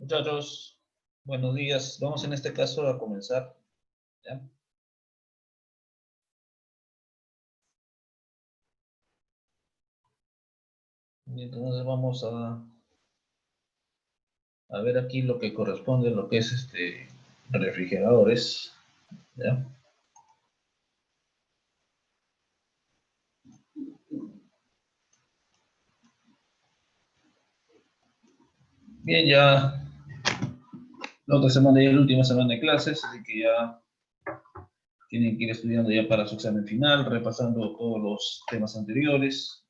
Muchachos, buenos días. Vamos en este caso a comenzar. ¿Ya? Y entonces vamos a ver aquí lo que corresponde a lo que es refrigeradores. ¿Ya? Bien, ya la otra semana ya es la última semana de clases, así que ya tienen que ir estudiando ya para su examen final, repasando todos los temas anteriores.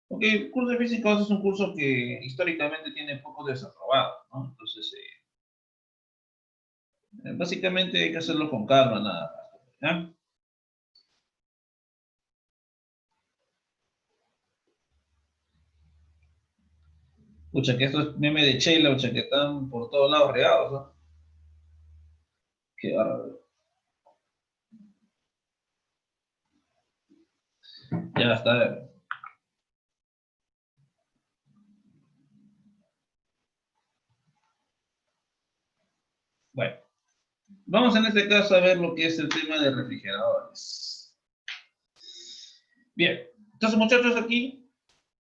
Porque el curso de física es un curso que históricamente tiene poco desaprobado, ¿no? Entonces, básicamente hay que hacerlo con calma, nada más. ¿Ya? Pucha, que estos memes de Chela, pucha, que están por todos lados regados, ¿no? Qué bárbaro. Ya está. Bueno, vamos en este caso a ver lo que es el tema de refrigeradores. Bien, entonces muchachos, aquí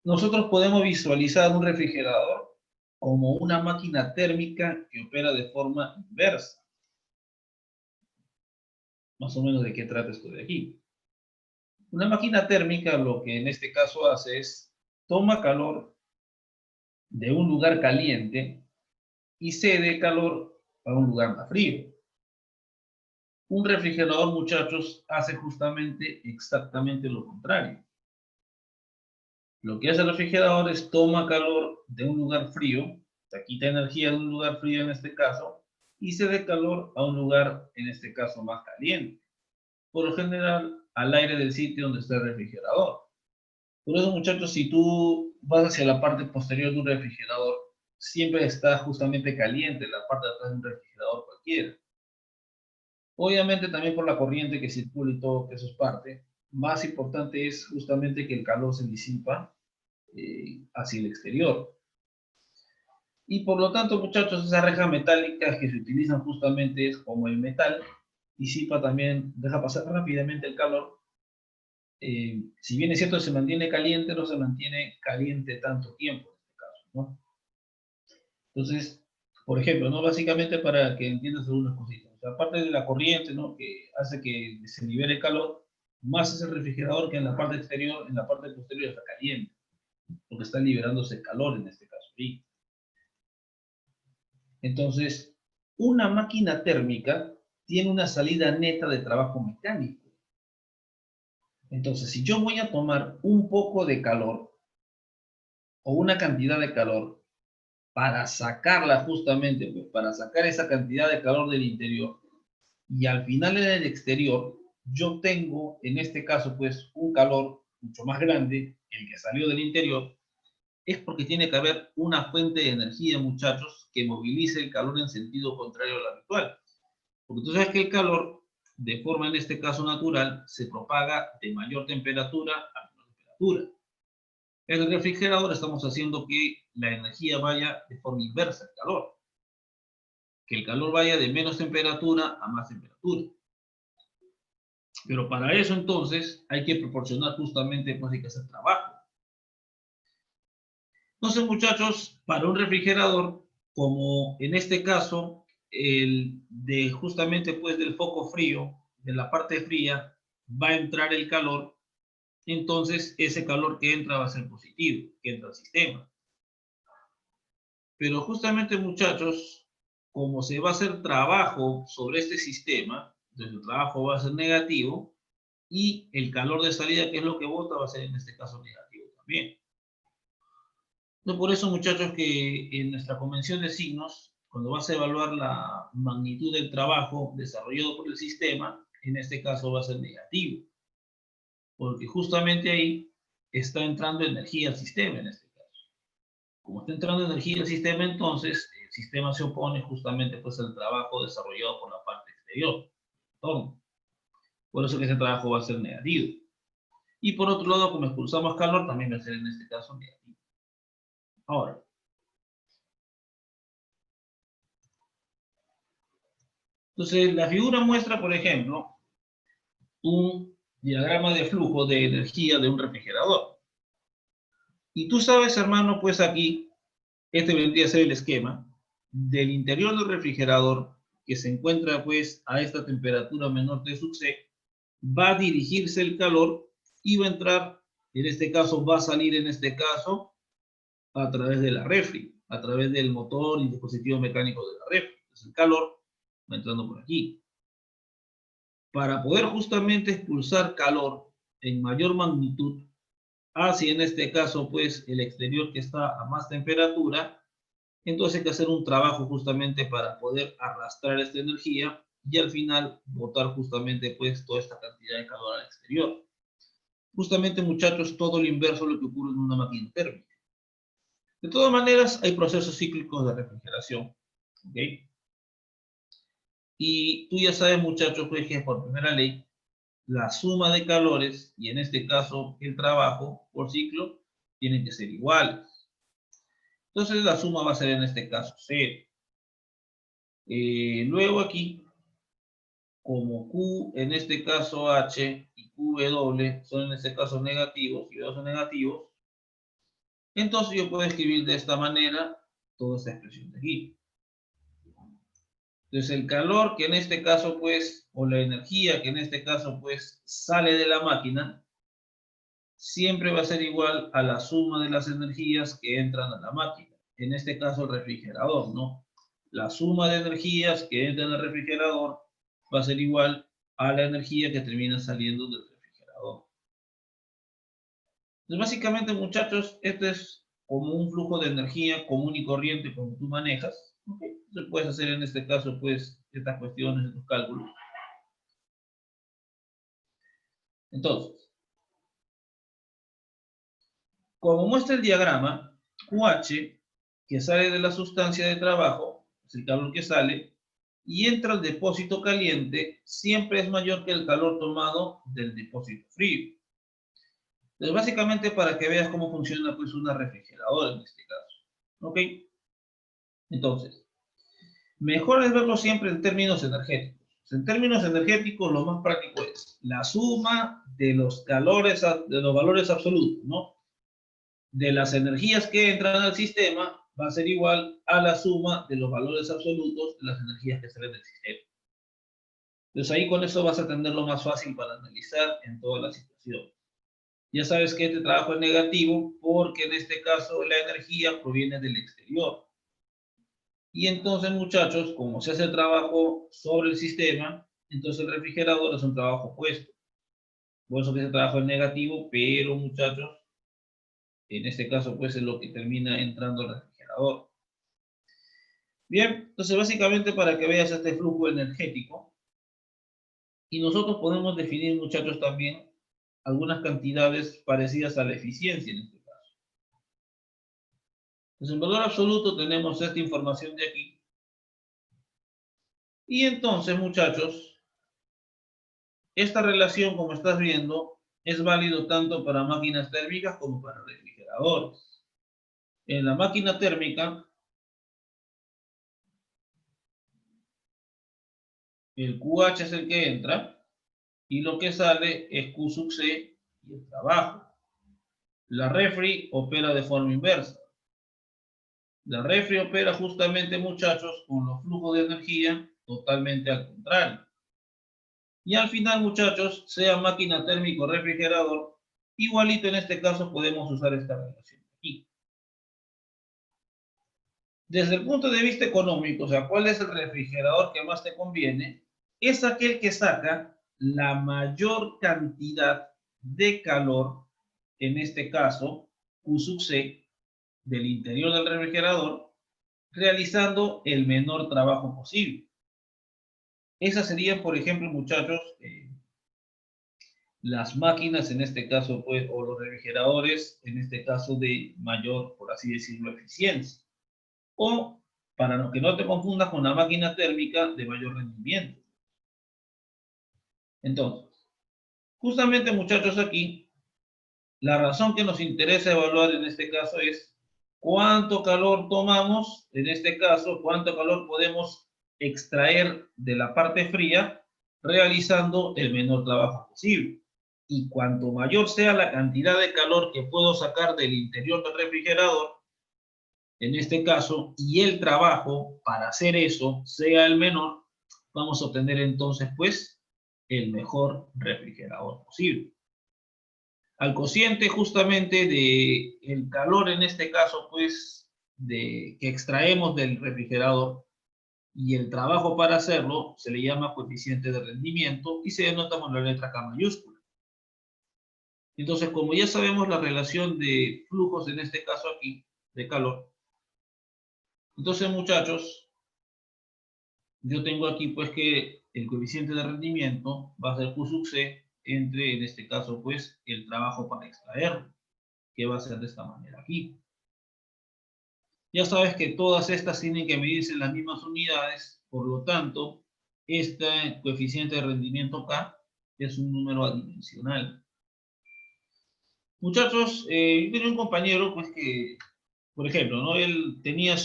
nosotros podemos visualizar un refrigerador como una máquina térmica que opera de forma inversa. Más o menos de qué trata esto de aquí. Una máquina térmica lo que en este caso hace es toma calor de un lugar caliente y cede calor a un lugar más frío. Un refrigerador, muchachos, hace justamente exactamente lo contrario. Lo que hace el refrigerador es toma calor de un lugar frío, se quita energía de un lugar frío en este caso, y se dé calor a un lugar, en este caso, más caliente. Por lo general, al aire del sitio donde está el refrigerador. Por eso, muchachos, si tú vas hacia la parte posterior de un refrigerador, siempre está justamente caliente la parte de atrás de un refrigerador cualquiera. Obviamente también por la corriente que circula y todo, que eso es parte. Más importante es justamente que el calor se disipa hacia el exterior. Y por lo tanto, muchachos, esas rejas metálicas que se utilizan justamente es como el metal, disipa también, deja pasar rápidamente el calor. Si bien es cierto, se mantiene caliente, no se mantiene caliente tanto tiempo en este caso, ¿no? Entonces, por ejemplo, ¿no? Básicamente para que entiendas algunas cositas. O sea, aparte de la corriente, ¿no? Que hace que se libere calor, más es el refrigerador que en la parte exterior, en la parte posterior está caliente, porque está liberándose calor en este caso. ¿Sí? Entonces, una máquina térmica tiene una salida neta de trabajo mecánico. Entonces, si yo voy a tomar un poco de calor o una cantidad de calor para sacarla justamente, pues, para sacar esa cantidad de calor del interior, y al final en el exterior yo tengo, en este caso, pues un calor mucho más grande, el que salió del interior, es porque tiene que haber una fuente de energía, muchachos, que movilice el calor en sentido contrario al habitual. Porque tú sabes que el calor, de forma en este caso natural, se propaga de mayor temperatura a menor temperatura. En el refrigerador estamos haciendo que la energía vaya de forma inversa al calor, que el calor vaya de menos temperatura a más temperatura. Pero para eso entonces hay que proporcionar justamente pues hay que hacer trabajo. Entonces muchachos, para un refrigerador, como en este caso, el de justamente pues del foco frío, de la parte fría, va a entrar el calor, entonces ese calor que entra va a ser positivo, que entra al sistema. Pero justamente muchachos, como se va a hacer trabajo sobre este sistema, entonces el trabajo va a ser negativo, y el calor de salida, que es lo que bota, va a ser en este caso negativo también. No, por eso, muchachos, que en nuestra convención de signos, cuando vas a evaluar la magnitud del trabajo desarrollado por el sistema, en este caso va a ser negativo, porque justamente ahí está entrando energía al sistema en este caso. Como está entrando energía al sistema, entonces el sistema se opone justamente pues al trabajo desarrollado por la parte exterior. Por eso que ese trabajo va a ser negativo. Y por otro lado, como expulsamos calor, también va a ser en este caso negativo. Ahora, Entonces, la figura muestra, por ejemplo, un diagrama de flujo de energía de un refrigerador. Y tú sabes, hermano, pues aquí, este vendría a ser el esquema del interior del refrigerador que se encuentra pues a esta temperatura menor T sub C, va a dirigirse el calor y va a entrar, en este caso va a salir en este caso a través de la refri, a través del motor y dispositivo mecánico de la refri. Entonces el calor va entrando por aquí. Para poder justamente expulsar calor en mayor magnitud hacia, en este caso, pues el exterior que está a más temperatura, entonces hay que hacer un trabajo justamente para poder arrastrar esta energía y al final botar justamente pues toda esta cantidad de calor al exterior. Justamente, muchachos, todo lo inverso de lo que ocurre en una máquina térmica. De todas maneras, hay procesos cíclicos de refrigeración. ¿Okay? Y tú ya sabes, muchachos, pues que por primera ley, la suma de calores, y en este caso el trabajo por ciclo, tienen que ser iguales. Entonces la suma va a ser en este caso 0. Luego aquí, como Q en este caso H y QW son en este caso negativos, y dos son negativos, entonces yo puedo escribir de esta manera toda esta expresión de aquí. Entonces el calor que en este caso pues, o la energía que en este caso pues sale de la máquina, siempre va a ser igual a la suma de las energías que entran a la máquina. En este caso el refrigerador, ¿no? La suma de energías que entran al refrigerador va a ser igual a la energía que termina saliendo del refrigerador. Entonces básicamente, muchachos, esto es como un flujo de energía común y corriente como tú manejas. ¿Okay? Entonces puedes hacer en este caso pues estas cuestiones, estos cálculos. Entonces, como muestra el diagrama, QH, que sale de la sustancia de trabajo, es el calor que sale, y entra al depósito caliente, siempre es mayor que el calor tomado del depósito frío. Entonces, básicamente, para que veas cómo funciona pues una refrigeradora en este caso. ¿Ok? Entonces, mejor es verlo siempre en términos energéticos. En términos energéticos, lo más práctico es la suma de los calores, de los valores absolutos, ¿no? De las energías que entran al sistema va a ser igual a la suma de los valores absolutos de las energías que salen del sistema. Entonces ahí con eso vas a tenerlo más fácil para analizar en toda la situación. Ya sabes que este trabajo es negativo porque en este caso la energía proviene del exterior. Y entonces, muchachos, como se hace el trabajo sobre el sistema, entonces el refrigerador es un trabajo opuesto. Por eso que ese trabajo es negativo, pero muchachos, en este caso pues es lo que termina entrando al refrigerador. Bien, entonces básicamente para que veas este flujo energético, y nosotros podemos definir, muchachos, también algunas cantidades parecidas a la eficiencia en este caso. Entonces en valor absoluto tenemos esta información de aquí. Y entonces, muchachos, esta relación, como estás viendo, es válido tanto para máquinas térmicas como para refrigeradores. En la máquina térmica, el QH es el que entra y lo que sale es Q sub C y el trabajo. La refri opera de forma inversa. La refri opera justamente, muchachos, con los flujos de energía totalmente al contrario. Y al final, muchachos, sea máquina térmica o refrigerador, igualito en este caso podemos usar esta relación aquí. Desde el punto de vista económico, o sea, ¿cuál es el refrigerador que más te conviene? Es aquel que saca la mayor cantidad de calor, en este caso, Q sub C, del interior del refrigerador, realizando el menor trabajo posible. Esas serían, por ejemplo, muchachos, las máquinas en este caso, pues, o los refrigeradores, en este caso de mayor, por así decirlo, eficiencia. O, para que no te confundas con la máquina térmica de mayor rendimiento. Entonces, justamente, muchachos, aquí, la razón que nos interesa evaluar en este caso es cuánto calor tomamos, en este caso, cuánto calor podemos extraer de la parte fría realizando el menor trabajo posible. Y cuanto mayor sea la cantidad de calor que puedo sacar del interior del refrigerador, en este caso, y el trabajo para hacer eso sea el menor, vamos a obtener entonces pues el mejor refrigerador posible. Al cociente justamente de el calor en este caso pues que extraemos del refrigerador y el trabajo para hacerlo se le llama coeficiente de rendimiento y se denota con la letra K mayúscula. Entonces, como ya sabemos la relación de flujos en este caso aquí, de calor, entonces muchachos, yo tengo aquí pues que el coeficiente de rendimiento va a ser Q sub C entre, en este caso pues, el trabajo para extraerlo, que va a ser de esta manera aquí. Ya sabes que todas estas tienen que medirse en las mismas unidades, por lo tanto, este coeficiente de rendimiento K es un número adimensional. Muchachos, yo tenía un compañero, pues que, por ejemplo, ¿no? Él tenía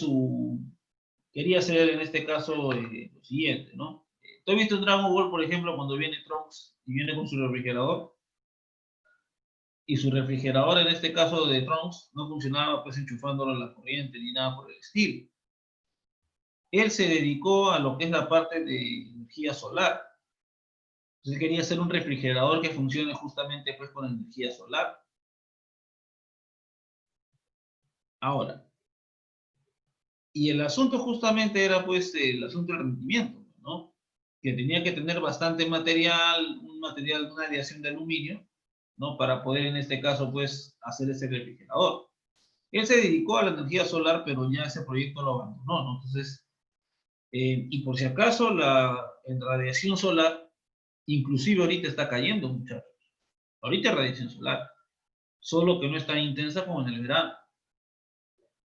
quería hacer en este caso lo siguiente, ¿no? ¿Tú has visto en Dragon Ball, por ejemplo, cuando viene Trunks y viene con su refrigerador? Y su refrigerador, en este caso de Trunks, no funcionaba pues enchufándolo a la corriente ni nada por el estilo. Él se dedicó a lo que es la parte de energía solar. Entonces quería hacer un refrigerador que funcione justamente pues con energía solar. Ahora, y el asunto justamente era pues el asunto del rendimiento, ¿no? Que tenía que tener bastante material, una aleación de aluminio, ¿no? Para poder en este caso pues hacer ese refrigerador. Él se dedicó a la energía solar, pero ya ese proyecto lo abandonó, ¿no? Entonces, y por si acaso en radiación solar, inclusive ahorita está cayendo, muchachos. Ahorita es radiación solar, solo que no es tan intensa como en el verano.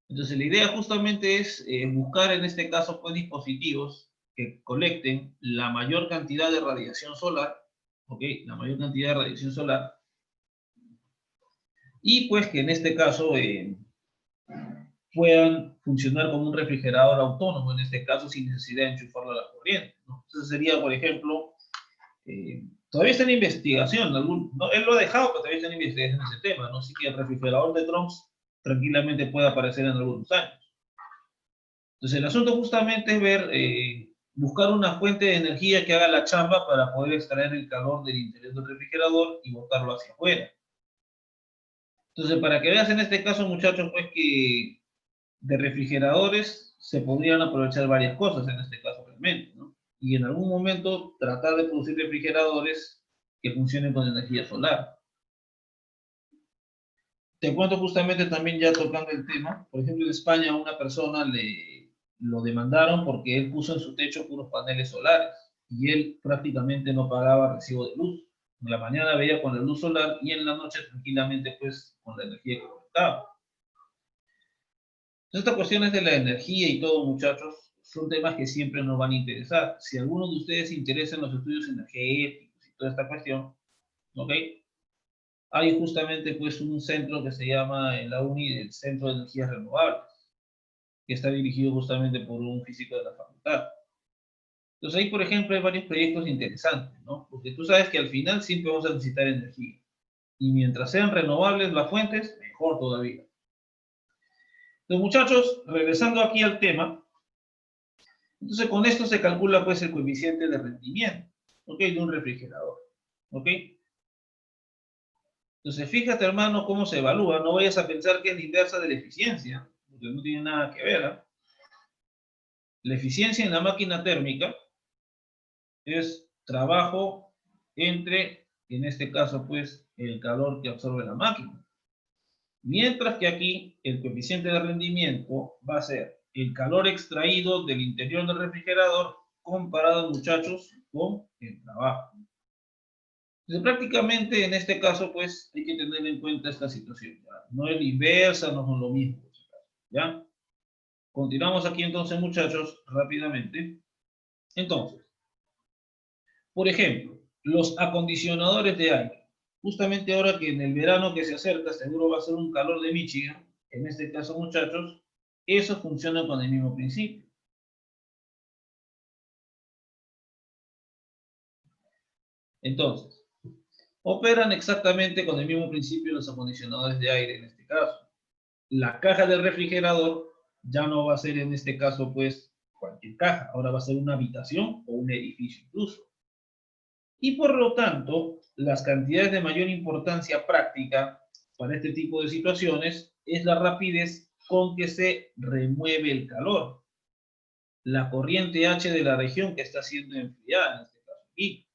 Entonces la idea justamente es buscar en este caso pues dispositivos que colecten la mayor cantidad de radiación solar, ¿ok? La mayor cantidad de radiación solar, y pues que en este caso puedan funcionar como un refrigerador autónomo, en este caso sin necesidad de enchufarlo a la corriente, ¿no? Entonces sería, por ejemplo, todavía está en investigación, no, él lo ha dejado, pero todavía está en investigación ese tema, ¿no? Así que el refrigerador de Trunks tranquilamente puede aparecer en algunos años. Entonces el asunto justamente es ver, buscar una fuente de energía que haga la chamba para poder extraer el calor del interior del refrigerador y botarlo hacia afuera. Entonces, para que veas en este caso, muchachos, pues que de refrigeradores se podrían aprovechar varias cosas en este caso realmente, ¿no? Y en algún momento tratar de producir refrigeradores que funcionen con energía solar. Te cuento justamente también ya tocando el tema, por ejemplo en España a una persona lo demandaron porque él puso en su techo puros paneles solares y él prácticamente no pagaba recibo de luz. En la mañana veía con la luz solar y en la noche tranquilamente pues con la energía que conectaba. Estas cuestiones de la energía y todo, muchachos, son temas que siempre nos van a interesar. Si alguno de ustedes se interesa en los estudios energéticos y toda esta cuestión, ¿ok? Hay justamente pues un centro que se llama en la UNI el Centro de Energías Renovables, que está dirigido justamente por un físico de la facultad. Entonces ahí, por ejemplo, hay varios proyectos interesantes, ¿no? Porque tú sabes que al final siempre vamos a necesitar energía. Y mientras sean renovables las fuentes, mejor todavía. Entonces, muchachos, regresando aquí al tema, entonces con esto se calcula pues el coeficiente de rendimiento, ¿ok? De un refrigerador, ¿ok? Entonces fíjate hermano cómo se evalúa, no vayas a pensar que es la inversa de la eficiencia, porque no tiene nada que ver, ¿eh? La eficiencia en la máquina térmica es trabajo entre, en este caso pues, el calor que absorbe la máquina. Mientras que aquí el coeficiente de rendimiento va a ser el calor extraído del interior del refrigerador comparado, muchachos, con el trabajo. Entonces, prácticamente en este caso, pues, hay que tener en cuenta esta situación. ¿Ya? No es la inversa, no son lo mismo. ¿Ya? Continuamos aquí entonces, muchachos, rápidamente. Entonces, por ejemplo, los acondicionadores de aire. Justamente ahora que en el verano que se acerca, seguro va a ser un calor de Michigan. En este caso, muchachos, eso funciona con el mismo principio. Entonces, operan exactamente con el mismo principio los acondicionadores de aire en este caso. La caja del refrigerador ya no va a ser en este caso pues cualquier caja, ahora va a ser una habitación o un edificio incluso. Y por lo tanto, las cantidades de mayor importancia práctica para este tipo de situaciones es la rapidez con que se remueve el calor, la corriente H de la región que está siendo enfriada, en este caso aquí,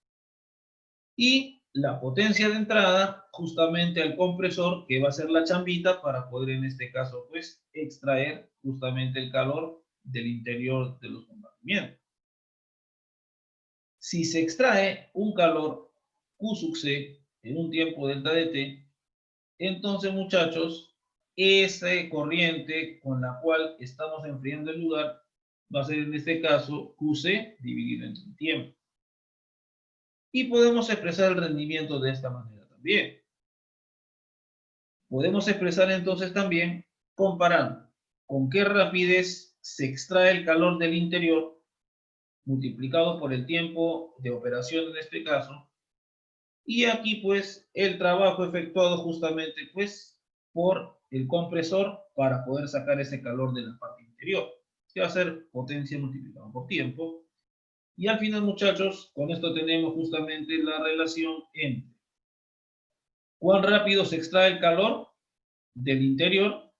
y la potencia de entrada justamente al compresor, que va a ser la chambita para poder en este caso pues extraer justamente el calor del interior de los compartimientos. Si se extrae un calor Q sub C en un tiempo delta de T, entonces muchachos, esa corriente con la cual estamos enfriando el lugar va a ser en este caso QC dividido entre el tiempo. Y podemos expresar el rendimiento de esta manera también. Podemos expresar entonces también comparando con qué rapidez se extrae el calor del interior multiplicado por el tiempo de operación en este caso. Y aquí pues el trabajo efectuado justamente pues por el compresor para poder sacar ese calor de la parte interior. Que va a ser potencia multiplicada por tiempo. Y al final muchachos, con esto tenemos justamente la relación entre cuán rápido se extrae el calor del interior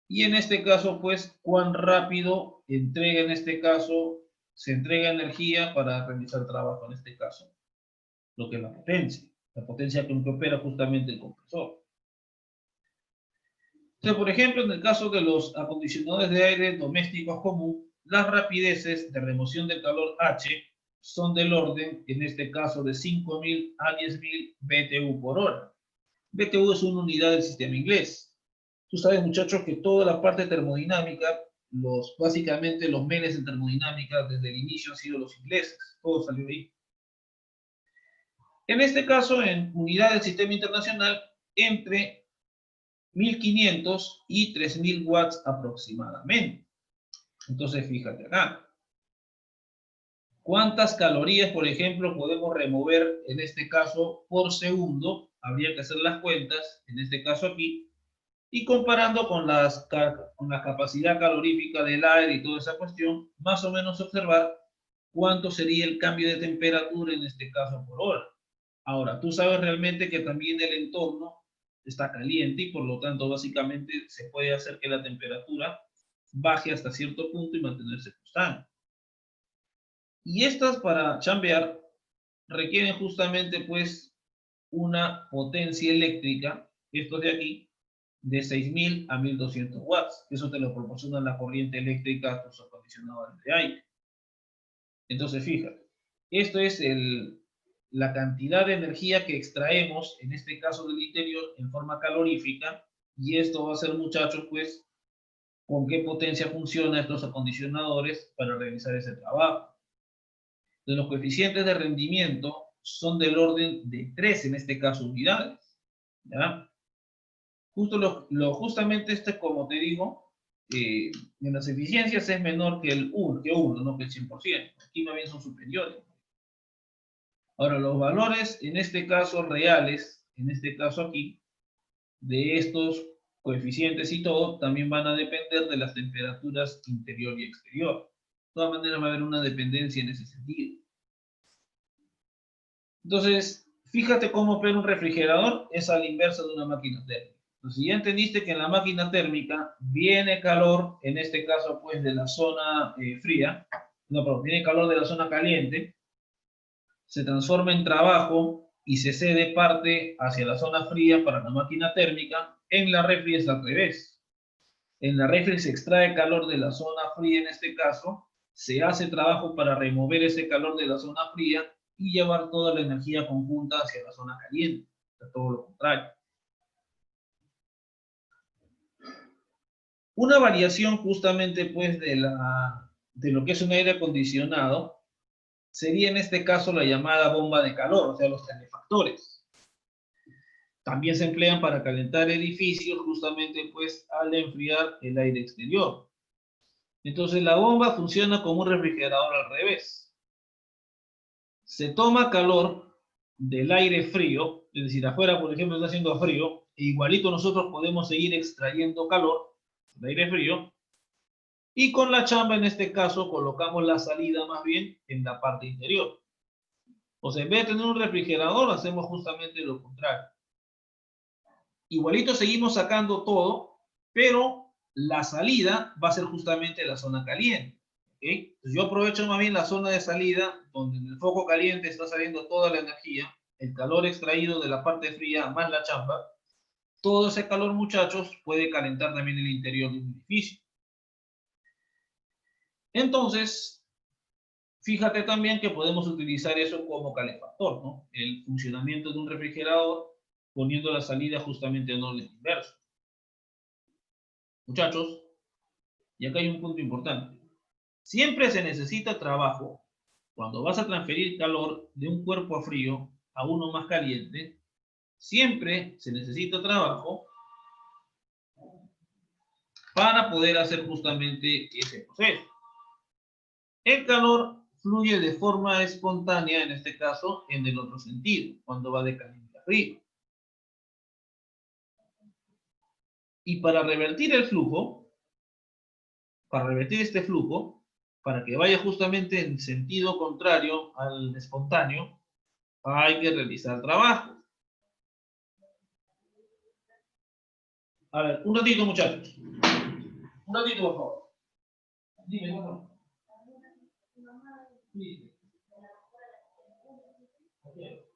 y en este caso pues cuán rápido entrega en este caso se entrega energía para realizar trabajo en este caso, lo que es la potencia con que opera justamente el compresor. Entonces, por ejemplo, en el caso de los acondicionadores de aire domésticos común, las rapideces de remoción del calor H son del orden, en este caso, de 5.000 a 10.000 BTU por hora. BTU es una unidad del sistema inglés. Tú sabes, muchachos, que toda la parte termodinámica, básicamente los menes en termodinámica desde el inicio han sido los ingleses. Todo salió de ahí. En este caso, en unidad del sistema internacional, entre 1.500 y 3.000 watts aproximadamente. Entonces, fíjate acá. ¿Cuántas calorías, por ejemplo, podemos remover en este caso por segundo? Habría que hacer las cuentas, en este caso aquí, y comparando con la capacidad calorífica del aire y toda esa cuestión, más o menos observar cuánto sería el cambio de temperatura en este caso por hora. Ahora, tú sabes realmente que también el entorno está caliente y por lo tanto básicamente se puede hacer que la temperatura baje hasta cierto punto y mantenerse constante. Y estas para chambear requieren justamente pues una potencia eléctrica, estos de aquí, de 6.000 a 1.200 watts. Eso te lo proporciona la corriente eléctrica a tus acondicionadores de aire. Entonces, fíjate, esto es la cantidad de energía que extraemos, en este caso del interior, en forma calorífica, y esto va a ser, muchachos, pues, con qué potencia funcionan estos acondicionadores para realizar ese trabajo. De los coeficientes de rendimiento son del orden de 3, en este caso, unidades. ¿Ya? Justamente este, como te digo, en las eficiencias es menor que el 1, no que el 100%. Aquí más bien son superiores. Ahora, los valores, en este caso reales, en este caso aquí, de estos coeficientes y todo, también van a depender de las temperaturas interior y exterior. De todas maneras va a haber una dependencia en ese sentido. Entonces, fíjate cómo opera un refrigerador, es a la inversa de una máquina térmica. Entonces, si ya entendiste que en la máquina térmica viene calor, en este caso pues de la zona fría, no, pero viene calor de la zona caliente, se transforma en trabajo y se cede parte hacia la zona fría para la máquina térmica. En la refri es al revés. En la refri se extrae calor de la zona fría en este caso, se hace trabajo para remover ese calor de la zona fría y llevar toda la energía conjunta hacia la zona caliente. O sea, todo lo contrario. Una variación justamente pues de lo que es un aire acondicionado sería en este caso la llamada bomba de calor, o sea, los calefactores. También se emplean para calentar edificios justamente pues al enfriar el aire exterior. Entonces la bomba funciona como un refrigerador al revés. Se toma calor del aire frío, es decir, afuera, por ejemplo, está haciendo frío, e igualito nosotros podemos seguir extrayendo calor del aire frío, y con la chamba, en este caso, colocamos la salida más bien en la parte interior. O sea, en vez de tener un refrigerador, hacemos justamente lo contrario. Igualito seguimos sacando todo, pero la salida va a ser justamente la zona caliente. ¿Okay? Entonces yo aprovecho más bien la zona de salida, donde en el foco caliente está saliendo toda la energía, el calor extraído de la parte fría más la chamba. Todo ese calor, muchachos, puede calentar también el interior de un edificio. Entonces, fíjate también que podemos utilizar eso como calefactor, ¿no? El funcionamiento de un refrigerador, poniendo la salida justamente en orden inverso. Muchachos, y acá hay un punto importante. Siempre se necesita trabajo cuando vas a transferir calor de un cuerpo a frío a uno más caliente. Siempre se necesita trabajo para poder hacer justamente ese proceso. El calor fluye de forma espontánea, en este caso, en el otro sentido, cuando va de caliente a frío. Y para revertir el flujo, para revertir este flujo, para que vaya justamente en sentido contrario al espontáneo, hay que realizar trabajo. A ver, un ratito, muchachos. Un ratito, por favor. Dime, por favor. Sí. Okay.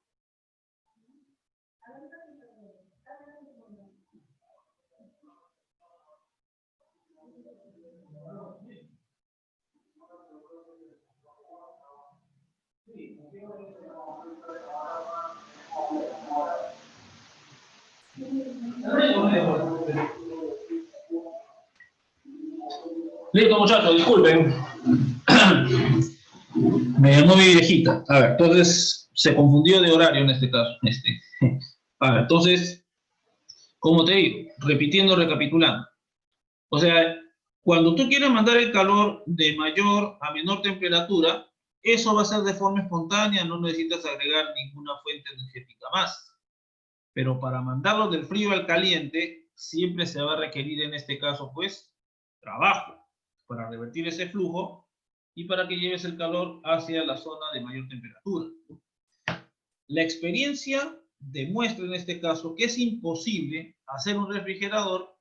Listo, muchachos, disculpen. Me llamó mi viejita. A ver, entonces se confundió de horario en este caso. A ver, entonces, como te digo, repitiendo, recapitulando. O sea, cuando tú quieres mandar el calor de mayor a menor temperatura, eso va a ser de forma espontánea, no necesitas agregar ninguna fuente energética más. Pero para mandarlo del frío al caliente, siempre se va a requerir en este caso, pues, trabajo para revertir ese flujo y para que lleves el calor hacia la zona de mayor temperatura. La experiencia demuestra en este caso que es imposible hacer un refrigerador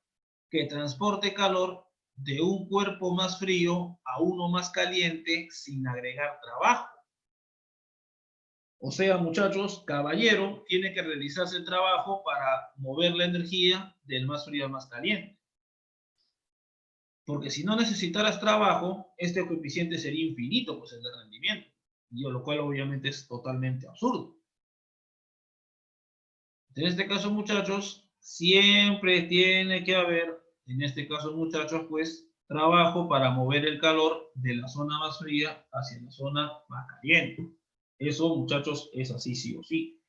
que transporte calor de un cuerpo más frío a uno más caliente sin agregar trabajo. O sea, muchachos, caballero tiene que realizarse el trabajo para mover la energía del más frío al más caliente. Porque si no necesitaras trabajo, este coeficiente sería infinito, pues el de rendimiento. Y lo cual obviamente es totalmente absurdo. En este caso, muchachos, siempre tiene que haber, en este caso, muchachos, pues, trabajo para mover el calor de la zona más fría hacia la zona más caliente. Eso, muchachos, es así sí o sí.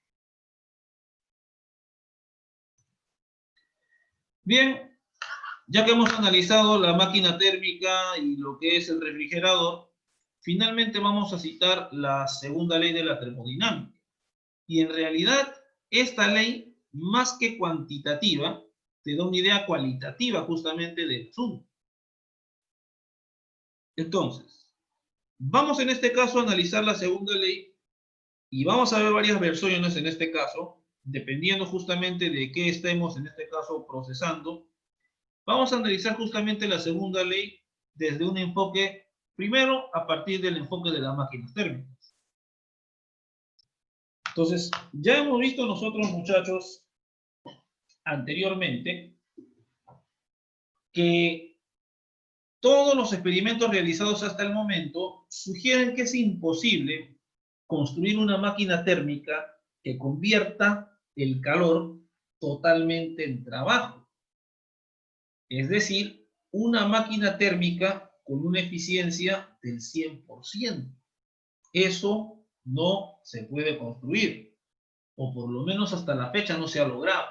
Bien, ya que hemos analizado la máquina térmica y lo que es el refrigerador, finalmente vamos a citar la segunda ley de la termodinámica. Y en realidad, esta ley, más que cuantitativa, te da una idea cualitativa justamente del asunto. Entonces, vamos en este caso a analizar la segunda ley y vamos a ver varias versiones en este caso, dependiendo justamente de qué estemos en este caso procesando. Vamos a analizar justamente la segunda ley desde un enfoque, primero a partir del enfoque de las máquinas térmicas. Entonces, ya hemos visto nosotros, muchachos, anteriormente, que todos los experimentos realizados hasta el momento sugieren que es imposible construir una máquina térmica que convierta el calor totalmente en trabajo. Es decir, una máquina térmica con una eficiencia del 100%. Eso no se puede construir, o por lo menos hasta la fecha no se ha logrado,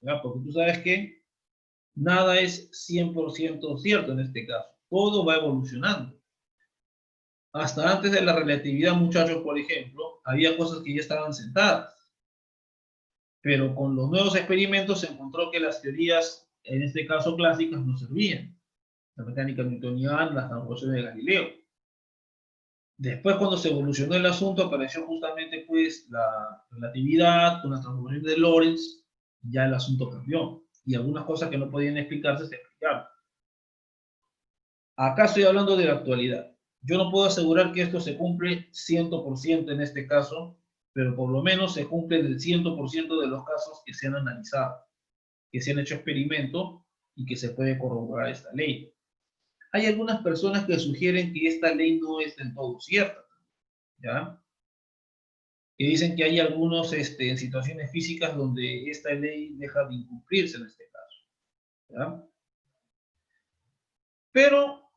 ¿verdad? Porque tú sabes que nada es 100% cierto en este caso, todo va evolucionando. Hasta antes de la relatividad, muchachos, por ejemplo, había cosas que ya estaban sentadas. Pero con los nuevos experimentos se encontró que las teorías, en este caso clásicas, no servían. La mecánica newtoniana, las transformaciones de Galileo. Después, cuando se evolucionó el asunto, apareció justamente pues la relatividad con las transformaciones de Lorentz, ya el asunto cambió. Y algunas cosas que no podían explicarse se explicaron. Acá estoy hablando de la actualidad. Yo no puedo asegurar que esto se cumple 100% en este caso, pero por lo menos se cumple en el 100% de los casos que se han analizado, que se han hecho experimentos y que se puede corroborar esta ley. Hay algunas personas que sugieren que esta ley no es del todo cierta, ¿ya? Que dicen que hay algunos en situaciones físicas donde esta ley deja de incumplirse en este caso, ¿ya? Pero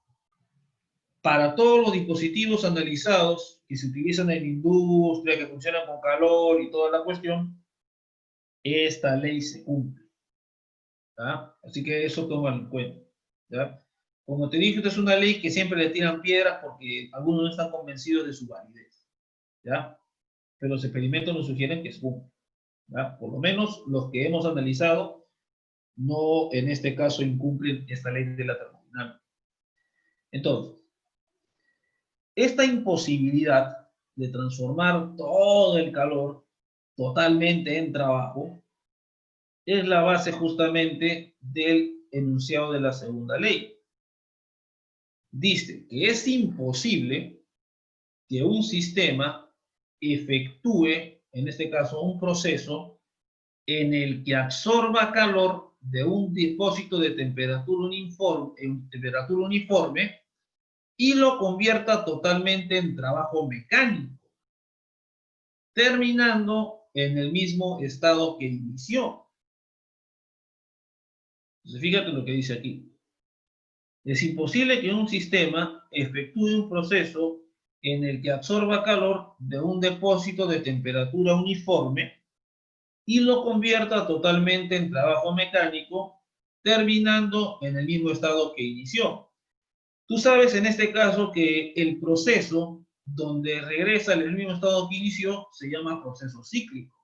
para todos los dispositivos analizados que se utilizan en la industria, que funcionan con calor y toda la cuestión, esta ley se cumple, ¿ya? Así que eso tómalo en cuenta, ¿ya? Como te dije, esta es una ley que siempre le tiran piedras porque algunos no están convencidos de su validez, ¿ya? Pero los experimentos nos sugieren que se cumple, ¿ya? Por lo menos los que hemos analizado no, en este caso, incumplen esta ley de la termodinámica. Entonces, esta imposibilidad de transformar todo el calor totalmente en trabajo es la base justamente del enunciado de la segunda ley. Dice que es imposible que un sistema efectúe, en este caso, un proceso en el que absorba calor de un depósito de temperatura uniforme y lo convierta totalmente en trabajo mecánico, terminando en el mismo estado que inició. Entonces, fíjate lo que dice aquí. Es imposible que un sistema efectúe un proceso en el que absorba calor de un depósito de temperatura uniforme y lo convierta totalmente en trabajo mecánico, terminando en el mismo estado que inició. Tú sabes en este caso que el proceso donde regresa al mismo estado que inició se llama proceso cíclico.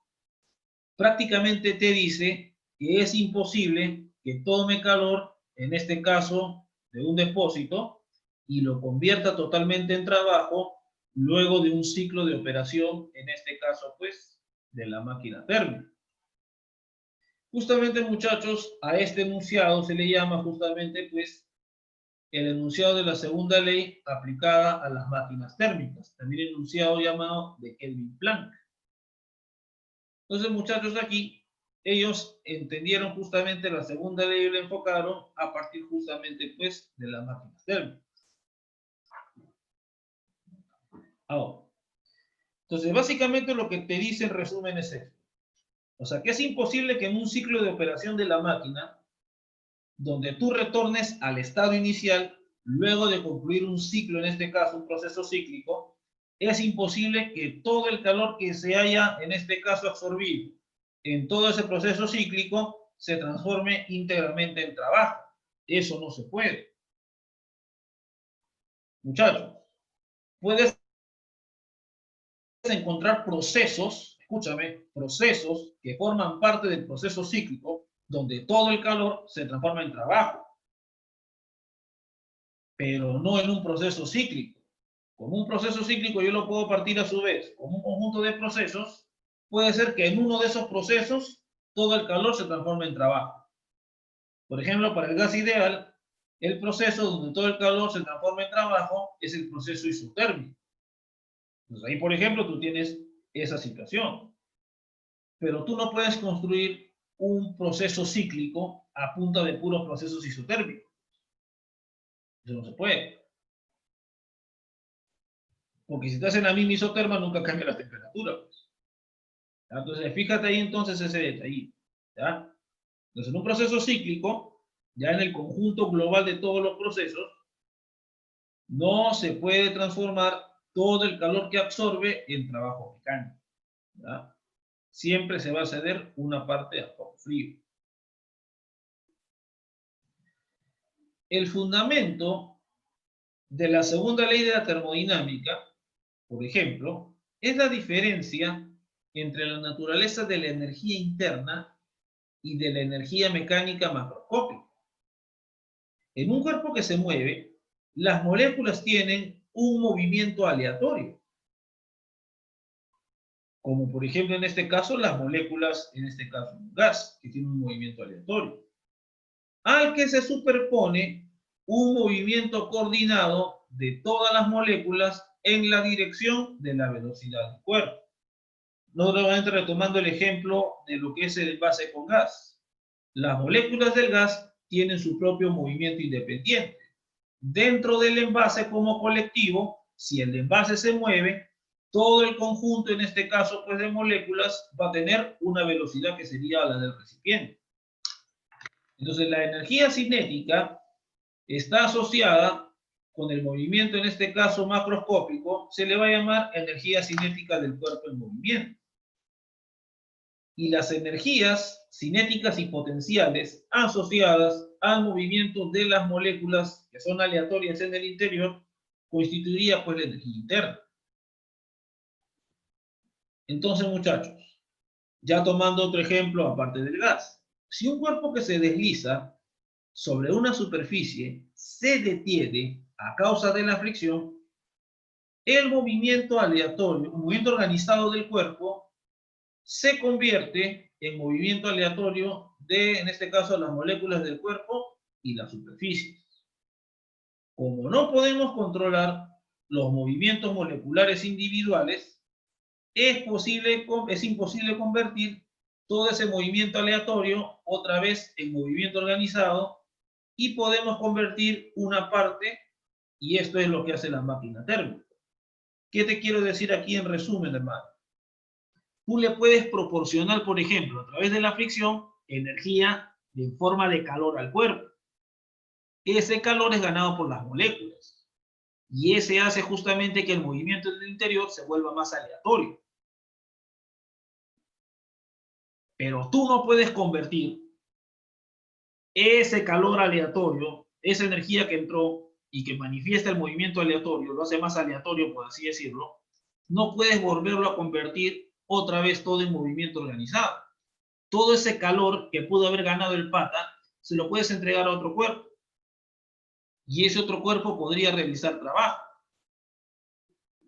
Prácticamente te dice que es imposible que tome calor, en este caso de un depósito, y lo convierta totalmente en trabajo luego de un ciclo de operación, en este caso pues de la máquina térmica. Justamente, muchachos, a este enunciado se le llama justamente pues el enunciado de la segunda ley aplicada a las máquinas térmicas, también enunciado llamado de Kelvin-Planck. Entonces, muchachos, aquí ellos entendieron justamente la segunda ley y la enfocaron a partir justamente pues de las máquinas térmicas. Ahora, entonces básicamente lo que te dice en resumen es esto. O sea, que es imposible que en un ciclo de operación de la máquina, donde tú retornes al estado inicial, luego de concluir un ciclo, en este caso un proceso cíclico, es imposible que todo el calor que se haya, en este caso, absorbido en todo ese proceso cíclico se transforme íntegramente en trabajo. Eso no se puede. Muchachos, puedes encontrar procesos, escúchame, procesos que forman parte del proceso cíclico, donde todo el calor se transforma en trabajo, pero no en un proceso cíclico. Como un proceso cíclico yo lo puedo partir a su vez como un conjunto de procesos, puede ser que en uno de esos procesos todo el calor se transforme en trabajo. Por ejemplo, para el gas ideal, el proceso donde todo el calor se transforma en trabajo es el proceso isotérmico. Entonces ahí, por ejemplo, tú tienes esa situación. Pero tú no puedes construir un proceso cíclico a punta de puros procesos isotérmicos. Eso no se puede. Porque si estás en la misma isoterma, nunca cambia la temperatura. Pues. Entonces, fíjate ahí entonces ese detalle. ¿Ya? Entonces, en un proceso cíclico, ya en el conjunto global de todos los procesos, no se puede transformar todo el calor que absorbe en trabajo mecánico. ¿Ya? Siempre se va a ceder una parte a fuego frío. El fundamento de la segunda ley de la termodinámica, por ejemplo, es la diferencia entre la naturaleza de la energía interna y de la energía mecánica macroscópica. En un cuerpo que se mueve, las moléculas tienen un movimiento aleatorio, como por ejemplo en este caso las moléculas, en este caso un gas, que tiene un movimiento aleatorio, al que se superpone un movimiento coordinado de todas las moléculas en la dirección de la velocidad del cuerpo. Nuevamente retomando el ejemplo de lo que es el envase con gas. Las moléculas del gas tienen su propio movimiento independiente. Dentro del envase como colectivo, si el envase se mueve, todo el conjunto, en este caso pues de moléculas, va a tener una velocidad que sería la del recipiente. Entonces la energía cinética está asociada con el movimiento, en este caso macroscópico, se le va a llamar energía cinética del cuerpo en movimiento. Y las energías cinéticas y potenciales asociadas al movimiento de las moléculas que son aleatorias en el interior, constituiría pues la energía interna. Entonces, muchachos, ya tomando otro ejemplo aparte del gas, si un cuerpo que se desliza sobre una superficie se detiene a causa de la fricción, el movimiento aleatorio, un movimiento organizado del cuerpo, se convierte en movimiento aleatorio de, en este caso, las moléculas del cuerpo y las superficies. Como no podemos controlar los movimientos moleculares individuales, es imposible convertir todo ese movimiento aleatorio otra vez en movimiento organizado y podemos convertir una parte, y esto es lo que hace la máquina térmica. ¿Qué te quiero decir aquí en resumen, hermano? Tú le puedes proporcionar, por ejemplo, a través de la fricción, energía en forma de calor al cuerpo. Ese calor es ganado por las moléculas. Y ese hace justamente que el movimiento del interior se vuelva más aleatorio. Pero tú no puedes convertir ese calor aleatorio, esa energía que entró y que manifiesta el movimiento aleatorio, lo hace más aleatorio, por así decirlo, no puedes volverlo a convertir otra vez todo en movimiento organizado. Todo ese calor que pudo haber ganado el pata, se lo puedes entregar a otro cuerpo. Y ese otro cuerpo podría realizar trabajo.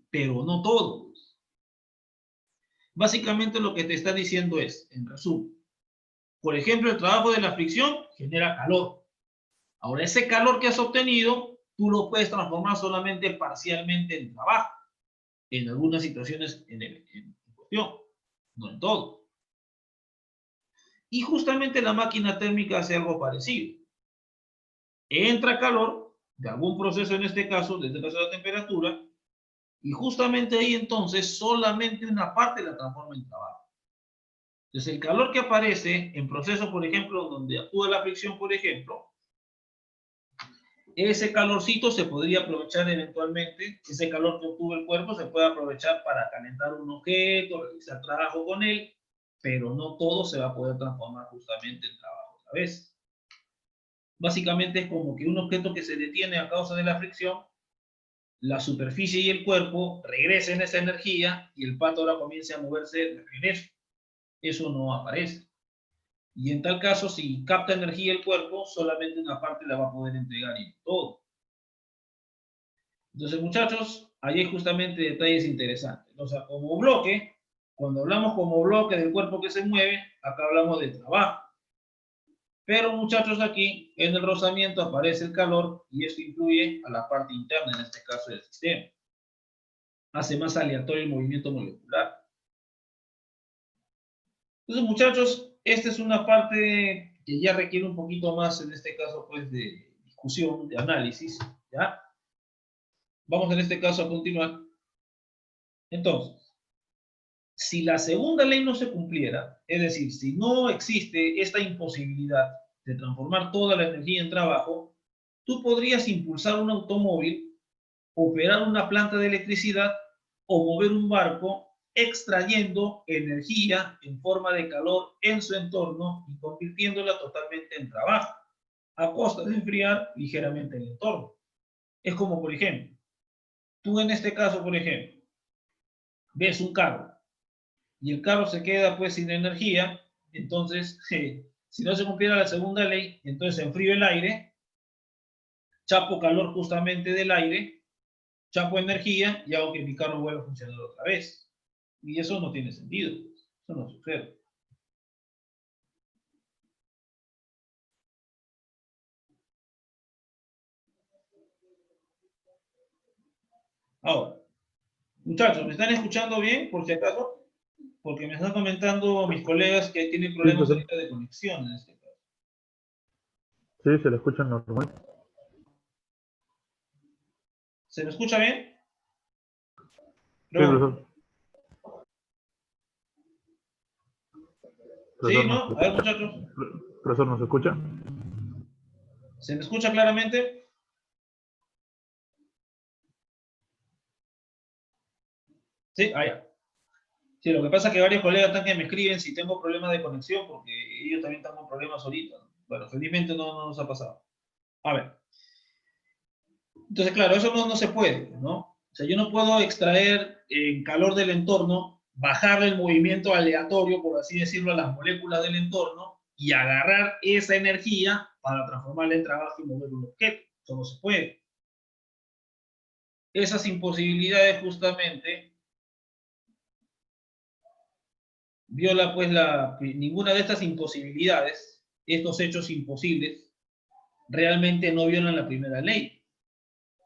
Pero no todo. Básicamente lo que te está diciendo es, en resumen, por ejemplo, el trabajo de la fricción genera calor. Ahora, ese calor que has obtenido, tú lo puedes transformar solamente parcialmente en trabajo. En algunas situaciones en cuestión, no en todo. Y justamente la máquina térmica hace algo parecido. Entra calor de algún proceso, en este caso, desde la temperatura, y justamente ahí entonces solamente una parte la transforma en trabajo. Entonces el calor que aparece en procesos, por ejemplo, donde actúa la fricción, por ejemplo, ese calorcito se podría aprovechar eventualmente, ese calor que obtuvo el cuerpo se puede aprovechar para calentar un objeto, realizar trabajo con él, pero no todo se va a poder transformar justamente en trabajo a la vez. Básicamente es como que un objeto que se detiene a causa de la fricción, la superficie y el cuerpo regresen esa energía y el pato ahora comience a moverse de regreso. Eso no aparece. Y en tal caso, si capta energía el cuerpo, solamente una parte la va a poder entregar y todo. Entonces, muchachos, ahí hay justamente detalles interesantes. O sea, como bloque, cuando hablamos como bloque del cuerpo que se mueve, acá hablamos de trabajo. Pero, muchachos, aquí en el rozamiento aparece el calor y esto influye a la parte interna, en este caso del sistema. Hace más aleatorio el movimiento molecular. Entonces, muchachos, esta es una parte que ya requiere un poquito más, en este caso, pues, de discusión, de análisis, ¿ya? Vamos en este caso a continuar. Entonces, si la segunda ley no se cumpliera, es decir, si no existe esta imposibilidad de transformar toda la energía en trabajo, tú podrías impulsar un automóvil, operar una planta de electricidad o mover un barco extrayendo energía en forma de calor en su entorno y convirtiéndola totalmente en trabajo, a costa de enfriar ligeramente el entorno. Es como, por ejemplo, tú en este caso, por ejemplo, ves un carro y el carro se queda pues sin energía, entonces si no se cumpliera la segunda ley, entonces enfrío el aire, chapo calor justamente del aire, chapo energía y hago que mi carro vuelva a funcionar otra vez. Y eso no tiene sentido, eso no sucede. Ahora, muchachos, ¿me están escuchando bien, por si acaso? Porque me están comentando mis colegas que tienen Sí, problemas profesor. ahorita de conexión en este caso. Sí, se le escucha normal. ¿Se me escucha bien? Sí, Creo. profesor. Sí, Profesor, ¿nos ¿no? A ver, escucha? muchachos. Profesor, ¿nos escucha? ¿Se me escucha claramente? Sí, ah, ya. Sí, lo que pasa es que varios colegas están que me escriben si tengo problemas de conexión, porque ellos también están con problemas ahorita, ¿no? Bueno, felizmente no nos ha pasado. A ver. Entonces, claro, eso no se puede, ¿no? O sea, yo no puedo extraer en calor del entorno, bajarle el movimiento aleatorio, por así decirlo, a las moléculas del entorno y agarrar esa energía para transformarla en trabajo y mover un objeto. Eso no se puede. Esas imposibilidades justamente viola pues ninguna de estas imposibilidades, estos hechos imposibles, realmente no violan la primera ley.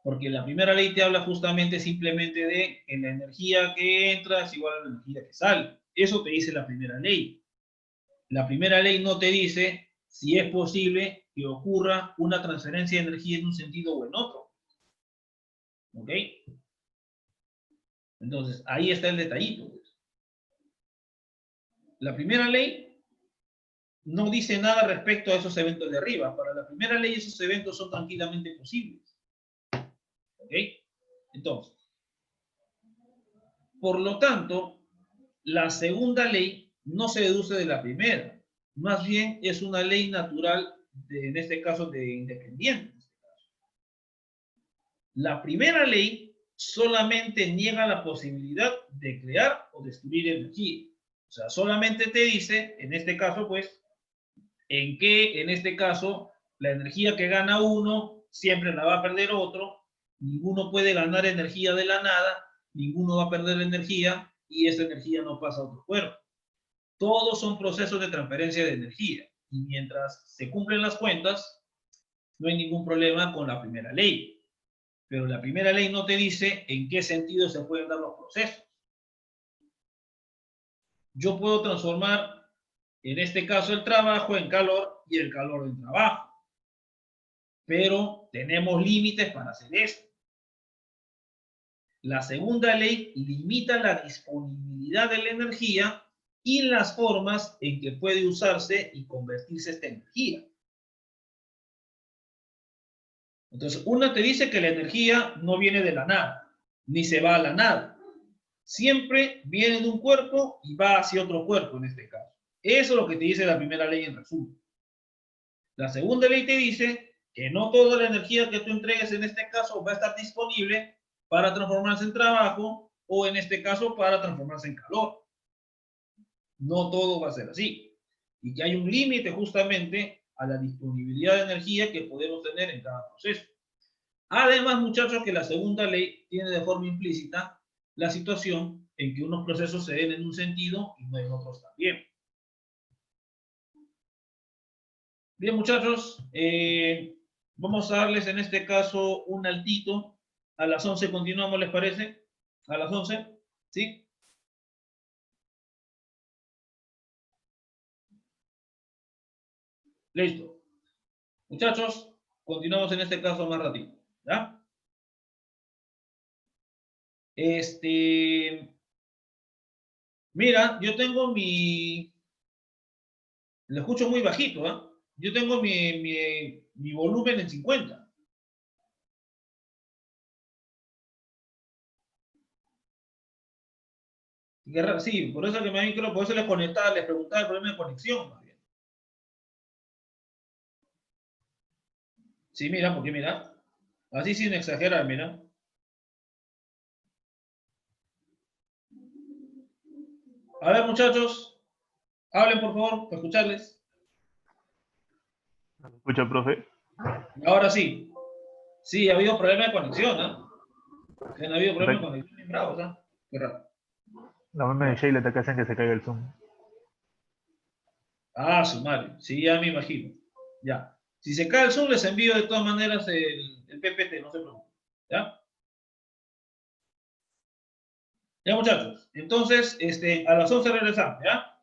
Porque la primera ley te habla justamente simplemente de que la energía que entra es igual a la energía que sale. Eso te dice la primera ley. La primera ley no te dice si es posible que ocurra una transferencia de energía en un sentido o en otro. ¿Ok? Entonces, ahí está el detallito. La primera ley no dice nada respecto a esos eventos de arriba. Para la primera ley esos eventos son tranquilamente posibles. ¿Ok? Entonces, por lo tanto, la segunda ley no se deduce de la primera, más bien es una ley natural, en este caso de independiente. La primera ley solamente niega la posibilidad de crear o destruir energía. O sea, solamente te dice, en este caso, pues, en que, en este caso, la energía que gana uno siempre la va a perder otro, ninguno puede ganar energía de la nada, ninguno va a perder energía y esa energía no pasa a otro cuerpo. Todos son procesos de transferencia de energía y mientras se cumplen las cuentas, no hay ningún problema con la primera ley. Pero la primera ley no te dice en qué sentido se pueden dar los procesos. Yo puedo transformar, en este caso, el trabajo en calor y el calor en trabajo. Pero tenemos límites para hacer esto. La segunda ley limita la disponibilidad de la energía y las formas en que puede usarse y convertirse esta energía. Entonces, una te dice que la energía no viene de la nada, ni se va a la nada. Siempre viene de un cuerpo y va hacia otro cuerpo en este caso. Eso es lo que te dice la primera ley en resumen. La segunda ley te dice que no toda la energía que tú entregues en este caso va a estar disponible para transformarse en trabajo o en este caso para transformarse en calor. No todo va a ser así. Y que hay un límite justamente a la disponibilidad de energía que podemos tener en cada proceso. Además, muchachos, que la segunda ley tiene de forma implícita la situación en que unos procesos se den en un sentido y no en otros también. Bien, muchachos, vamos a darles en este caso un altito. A las 11 continuamos, ¿les parece? A las 11, ¿sí? Listo. Muchachos, continuamos en este caso más ratito, ¿ya? Mira, yo tengo lo escucho muy bajito, ¿ah? Yo tengo mi volumen en 50. Sí, por eso que me micro, por eso les conectaba, les preguntaba el problema de conexión, más bien. Sí, mira, porque mira, así sin exagerar, mira. A ver, muchachos, hablen por favor, para escucharles. ¿Me escucha, profe? Ahora sí. Sí, ha habido problema de conexión, ¿ah? Sí, han habido problemas de conexión bien bravos, ¿ah? Qué raro. La meme de Ya. Sheila te hacen que se caiga el Zoom. Ah, su madre. Sí, ya me imagino. Ya. Si se cae el Zoom, les envío de todas maneras el PPT, no se preocupen. ¿Ya? Ya, muchachos. Entonces, a las 11 regresamos, ¿ya?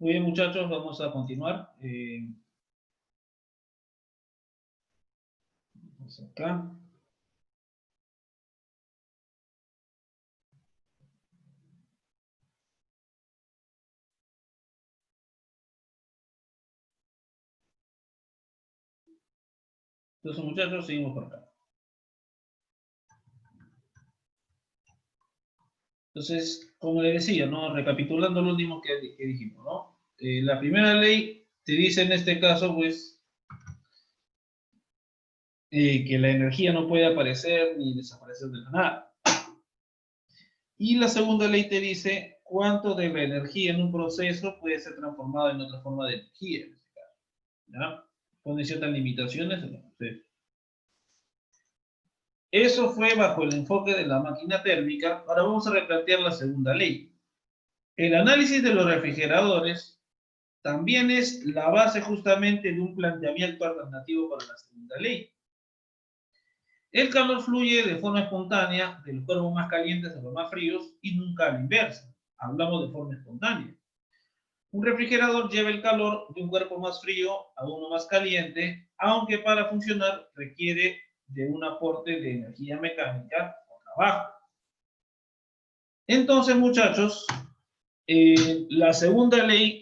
Muy bien, muchachos, vamos a continuar. Vamos acá. Entonces, muchachos, seguimos por acá. Entonces, como le decía, ¿no? Recapitulando lo último que dijimos, ¿no? La primera ley te dice en este caso, pues, que la energía no puede aparecer ni desaparecer de la nada. Y la segunda ley te dice cuánto de la energía en un proceso puede ser transformada en otra forma de energía, en este caso, ¿ya? Pone ciertas limitaciones en el proceso. Eso fue bajo el enfoque de la máquina térmica. Ahora vamos a replantear la segunda ley. El análisis de los refrigeradores también es la base justamente de un planteamiento alternativo para la segunda ley. El calor fluye de forma espontánea de los cuerpos más calientes a los más fríos y nunca a la inversa. Hablamos de forma espontánea. Un refrigerador lleva el calor de un cuerpo más frío a uno más caliente, aunque para funcionar requiere de un aporte de energía mecánica o trabajo. Entonces, muchachos, la segunda ley,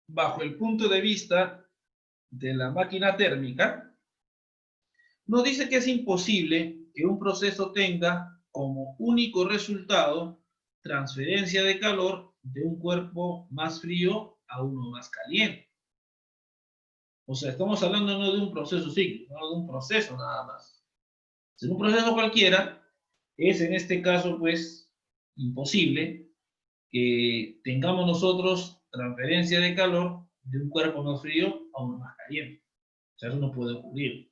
bajo el punto de vista de la máquina térmica, nos dice que es imposible que un proceso tenga como único resultado transferencia de calor de un cuerpo más frío a uno más caliente. O sea, estamos hablando no de un proceso cíclico, no de un proceso nada más. En un proceso cualquiera, es en este caso, pues, imposible que tengamos nosotros transferencia de calor de un cuerpo más frío a uno más caliente. O sea, eso no puede ocurrir.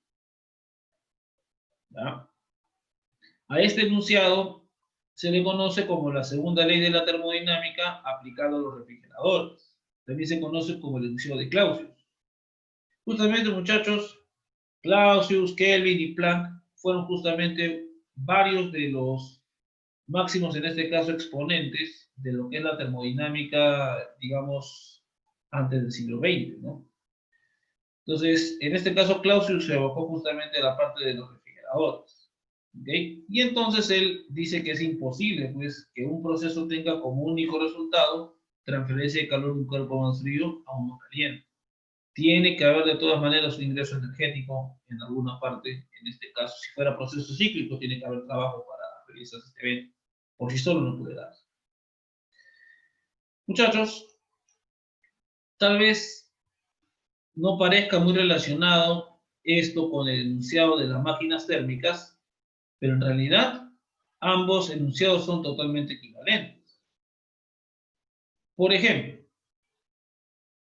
¿Ya? A este enunciado se le conoce como la segunda ley de la termodinámica aplicada a los refrigeradores. También se conoce como el enunciado de Clausius. Justamente, muchachos, Clausius, Kelvin y Planck fueron justamente varios de los máximos, en este caso, exponentes de lo que es la termodinámica, digamos, antes del siglo XX, ¿no? Entonces, en este caso, Clausius se evocó justamente a la parte de los refrigeradores. ¿Okay? Y entonces él dice que es imposible, pues, que un proceso tenga como único resultado transferencia de calor de un cuerpo más frío a uno caliente. Tiene que haber de todas maneras un ingreso energético en alguna parte. En este caso, si fuera proceso cíclico, tiene que haber trabajo para realizar este evento. Por sí solo no puede darse. Muchachos, tal vez no parezca muy relacionado esto con el enunciado de las máquinas térmicas, pero en realidad ambos enunciados son totalmente equivalentes. Por ejemplo,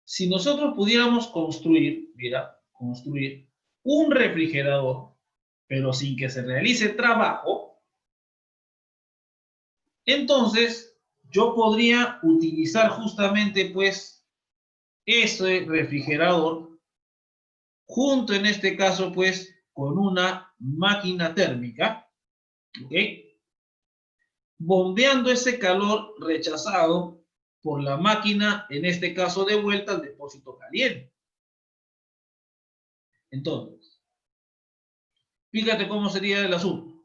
si nosotros pudiéramos construir, mira, construir un refrigerador, pero sin que se realice trabajo, entonces yo podría utilizar justamente pues ese refrigerador junto en este caso pues con una máquina térmica, ¿ok? Bombeando ese calor rechazado por la máquina, en este caso de vuelta al depósito caliente. Entonces, fíjate cómo sería el asunto.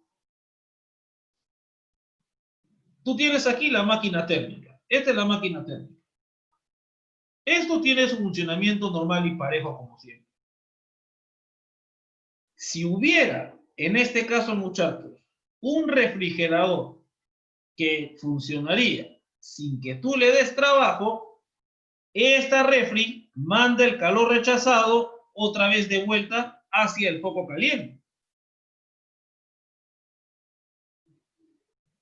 Tú tienes aquí la máquina térmica. Esta es la máquina térmica. Esto tiene su funcionamiento normal y parejo como siempre. Si hubiera, en este caso, muchachos, un refrigerador que funcionaría sin que tú le des trabajo, esta refri manda el calor rechazado otra vez de vuelta hacia el foco caliente.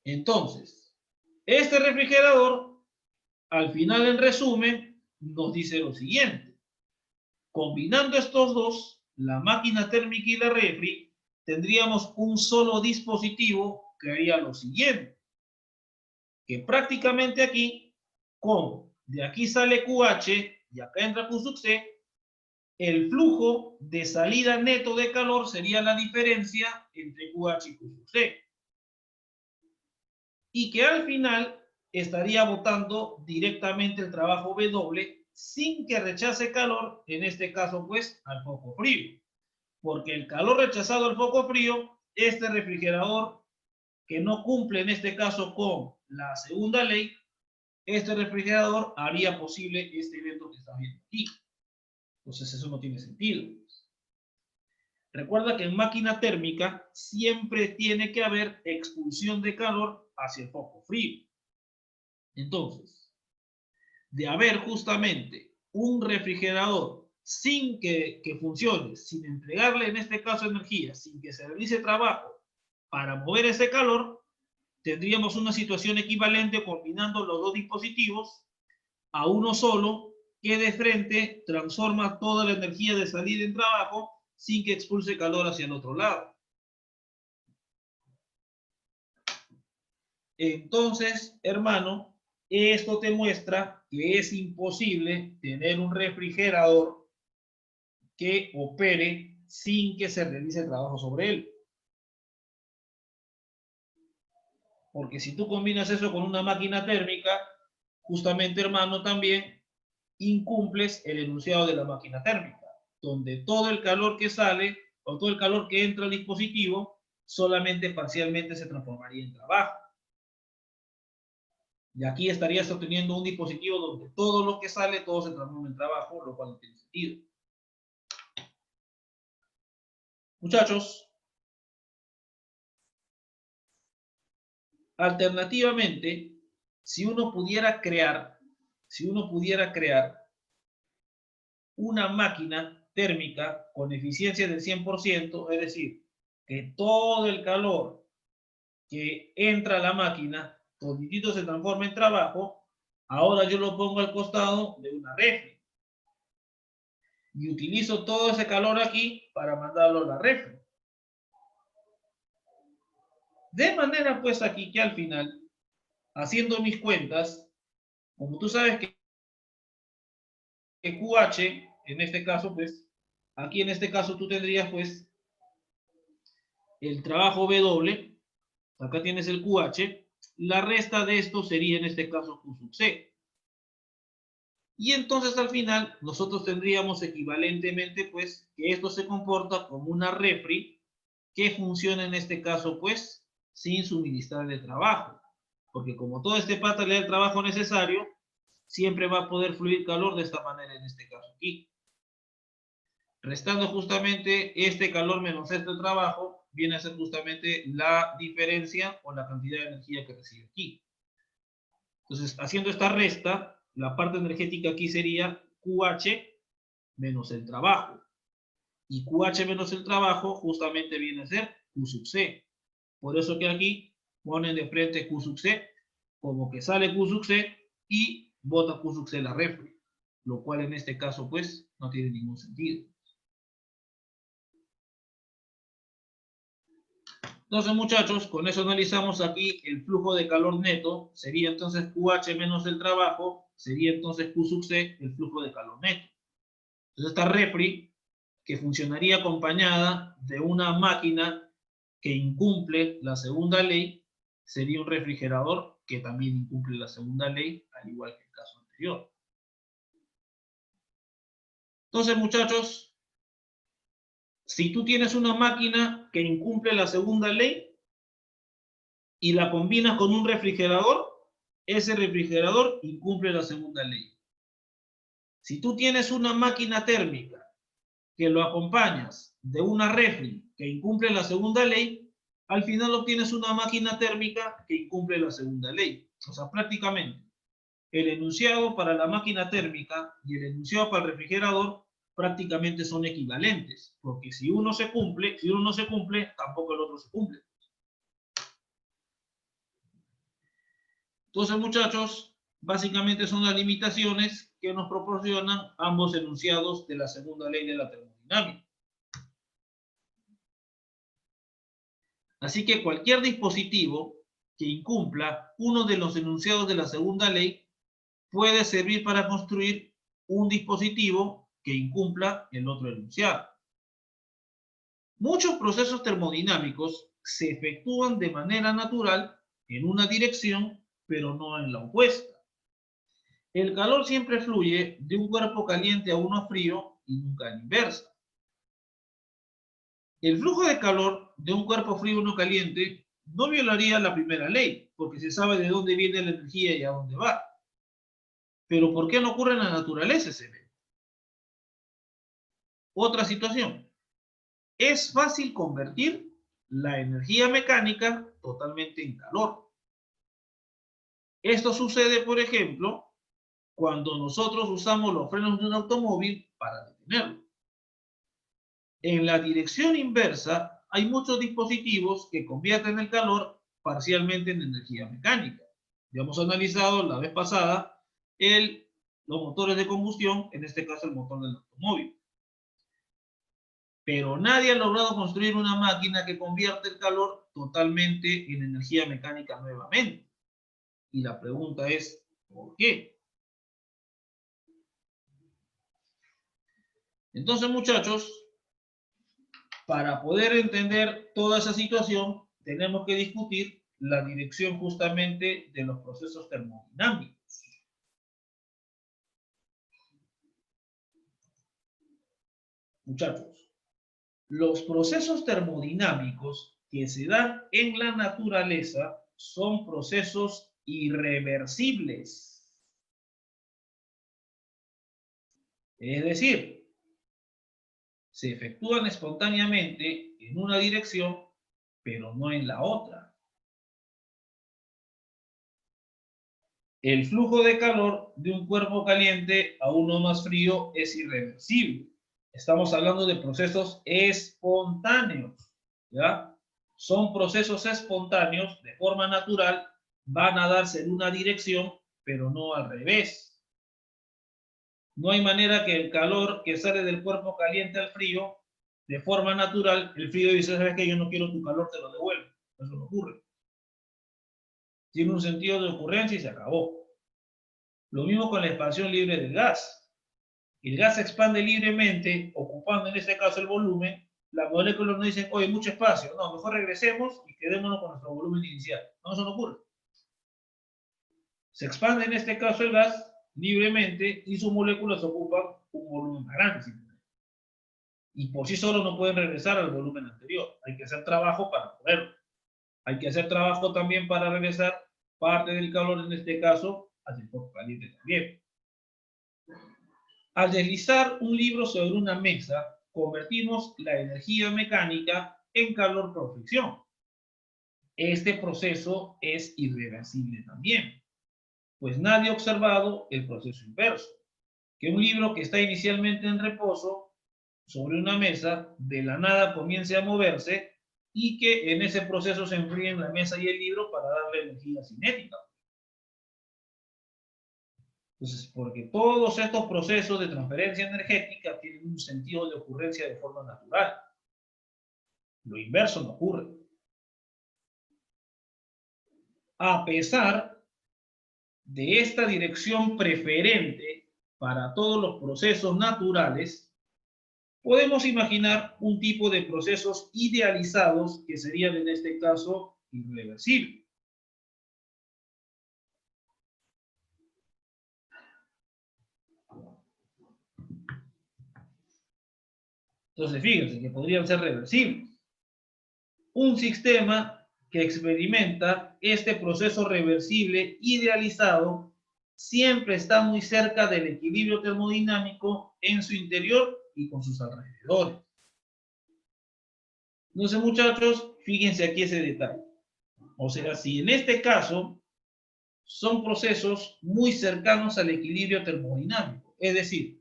Entonces, este refrigerador, al final, en resumen, nos dice lo siguiente. Combinando estos dos, la máquina térmica y la refri, tendríamos un solo dispositivo que haría lo siguiente. Que prácticamente aquí, como de aquí sale QH y acá entra Q sub C, el flujo de salida neto de calor sería la diferencia entre QH y Q sub C. Y que al final estaría botando directamente el trabajo W sin que rechace calor, en este caso pues al foco frío. Porque el calor rechazado al foco frío, este refrigerador que no cumple en este caso con la segunda ley, este refrigerador haría posible este evento que está viendo aquí. Entonces eso no tiene sentido. Recuerda que en máquina térmica siempre tiene que haber expulsión de calor hacia el foco frío. Entonces, de haber justamente un refrigerador sin que funcione, sin entregarle en este caso energía, sin que se realice trabajo para mover ese calor, tendríamos una situación equivalente combinando los dos dispositivos a uno solo que de frente transforma toda la energía de salida en trabajo sin que expulse calor hacia el otro lado. Entonces, hermano, esto te muestra que es imposible tener un refrigerador que opere sin que se realice trabajo sobre él. Porque si tú combinas eso con una máquina térmica, justamente, hermano, también incumples el enunciado de la máquina térmica, donde todo el calor que sale o todo el calor que entra al dispositivo solamente parcialmente se transformaría en trabajo. Y aquí estarías obteniendo un dispositivo donde todo lo que sale, todo se transforma en trabajo, lo cual no tiene sentido. Muchachos, alternativamente, si uno pudiera crear una máquina térmica con eficiencia del 100%, es decir, que todo el calor que entra a la máquina, toditito se transforma en trabajo, ahora yo lo pongo al costado de una refri. Y utilizo todo ese calor aquí para mandarlo a la refri. De manera pues aquí que al final, haciendo mis cuentas, como tú sabes que QH, en este caso pues, aquí en este caso tú tendrías pues el trabajo W, acá tienes el QH, la resta de esto sería en este caso Q sub C. Y entonces al final nosotros tendríamos equivalentemente pues que esto se comporta como una refri que funciona en este caso pues sin suministrarle trabajo. Porque como todo este pata le da el trabajo necesario, siempre va a poder fluir calor de esta manera en este caso aquí. Restando justamente este calor menos este trabajo, viene a ser justamente la diferencia o la cantidad de energía que recibe aquí. Entonces, haciendo esta resta, la parte energética aquí sería QH menos el trabajo. Y QH menos el trabajo justamente viene a ser Q sub C. Por eso que aquí ponen de frente Q sub C, como que sale Q sub C y bota Q sub C la refri. Lo cual en este caso pues no tiene ningún sentido. Entonces, muchachos, con eso analizamos aquí el flujo de calor neto. Sería entonces QH menos el trabajo, sería entonces Q sub C el flujo de calor neto. Entonces, esta refri, que funcionaría acompañada de una máquina que incumple la segunda ley, sería un refrigerador que también incumple la segunda ley, al igual que el caso anterior. Entonces, muchachos, si tú tienes una máquina que incumple la segunda ley y la combinas con un refrigerador, ese refrigerador incumple la segunda ley. Si tú tienes una máquina térmica que lo acompañas de una refri que incumple la segunda ley, al final obtienes una máquina térmica que incumple la segunda ley. O sea, prácticamente el enunciado para la máquina térmica y el enunciado para el refrigerador prácticamente son equivalentes, porque si uno no se cumple, tampoco el otro se cumple. Entonces, muchachos, básicamente son las limitaciones que nos proporcionan ambos enunciados de la segunda ley de la termodinámica. Así que cualquier dispositivo que incumpla uno de los enunciados de la segunda ley puede servir para construir un dispositivo que incumpla el otro enunciado. Muchos procesos termodinámicos se efectúan de manera natural en una dirección pero no en la opuesta. El calor siempre fluye de un cuerpo caliente a uno frío y nunca en inversa. El flujo de calor de un cuerpo frío a uno caliente no violaría la primera ley, porque se sabe de dónde viene la energía y a dónde va. Pero ¿por qué no ocurre en la naturaleza ese evento? Otra situación. Es fácil convertir la energía mecánica totalmente en calor. Esto sucede, por ejemplo, cuando nosotros usamos los frenos de un automóvil para detenerlo. En la dirección inversa hay muchos dispositivos que convierten el calor parcialmente en energía mecánica. Ya hemos analizado la vez pasada los motores de combustión, en este caso el motor del automóvil. Pero nadie ha logrado construir una máquina que convierta el calor totalmente en energía mecánica nuevamente. Y la pregunta es, ¿por qué? Entonces, muchachos, para poder entender toda esa situación, tenemos que discutir la dirección justamente de los procesos termodinámicos. Muchachos, los procesos termodinámicos que se dan en la naturaleza son procesos irreversibles. Es decir, se efectúan espontáneamente en una dirección, pero no en la otra. El flujo de calor de un cuerpo caliente a uno más frío es irreversible. Estamos hablando de procesos espontáneos, ¿ya? Son procesos espontáneos, de forma natural, van a darse en una dirección, pero no al revés. No hay manera que el calor que sale del cuerpo caliente al frío, de forma natural, el frío dice, ¿sabes qué? Yo no quiero tu calor, te lo devuelvo. Eso no ocurre. Tiene un sentido de ocurrencia y se acabó. Lo mismo con la expansión libre del gas. El gas se expande libremente, ocupando en este caso el volumen. Las moléculas no dicen, oye, mucho espacio. No, mejor regresemos y quedémonos con nuestro volumen inicial. No, eso no ocurre. Se expande en este caso el gas libremente y sus moléculas ocupan un volumen más grande. Simplemente. Y por sí solo no pueden regresar al volumen anterior. Hay que hacer trabajo para poderlo. Hay que hacer trabajo también para regresar parte del calor, en este caso, hacia el cuerpo caliente también. Al deslizar un libro sobre una mesa, convertimos la energía mecánica en calor por fricción. Este proceso es irreversible también, pues nadie ha observado el proceso inverso, que un libro que está inicialmente en reposo sobre una mesa, de la nada comience a moverse y que en ese proceso se enfríen la mesa y el libro para darle energía cinética. Entonces, porque todos estos procesos de transferencia energética tienen un sentido de ocurrencia de forma natural. Lo inverso no ocurre. A pesar de esta dirección preferente para todos los procesos naturales, podemos imaginar un tipo de procesos idealizados que serían en este caso irreversibles. Entonces, fíjense que podrían ser reversibles. Un sistema que experimenta este proceso reversible idealizado siempre está muy cerca del equilibrio termodinámico en su interior y con sus alrededores. Entonces, muchachos, fíjense aquí ese detalle. O sea, si en este caso son procesos muy cercanos al equilibrio termodinámico, es decir,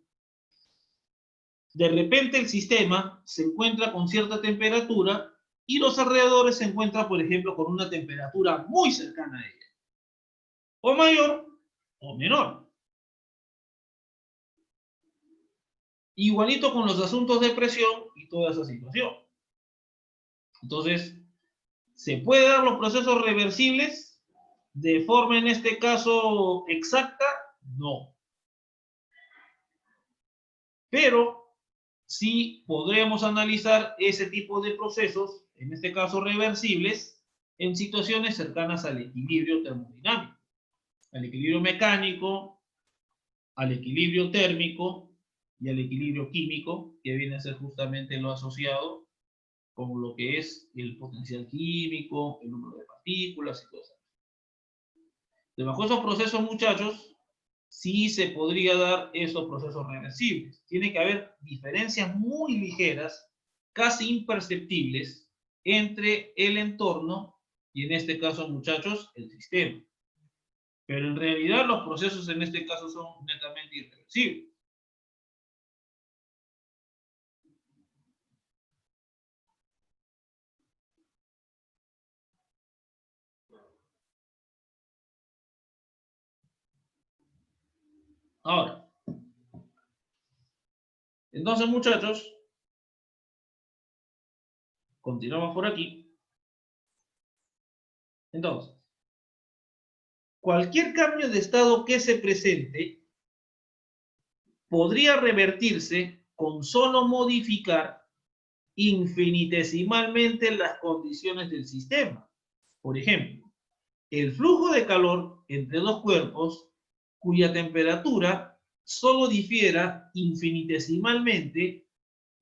de repente el sistema se encuentra con cierta temperatura y los alrededores se encuentran, por ejemplo, con una temperatura muy cercana a ella, o mayor o menor. Igualito con los asuntos de presión y toda esa situación. Entonces, ¿se puede dar los procesos reversibles de forma, en este caso, exacta? No. Pero sí podremos analizar ese tipo de procesos, en este caso reversibles, en situaciones cercanas al equilibrio termodinámico. al equilibrio mecánico, al equilibrio térmico y al equilibrio químico, que viene a ser justamente lo asociado con lo que es el potencial químico, el número de partículas y cosas. Bajo esos procesos, muchachos, sí se podría dar esos procesos reversibles. Tiene que haber diferencias muy ligeras, casi imperceptibles, entre el entorno y, en este caso, muchachos, el sistema. Pero en realidad los procesos en este caso son netamente irreversibles. Ahora, entonces, muchachos, continuamos por aquí. Entonces, cualquier cambio de estado que se presente podría revertirse con solo modificar infinitesimalmente las condiciones del sistema. Por ejemplo, el flujo de calor entre dos cuerpos cuya temperatura solo difiera infinitesimalmente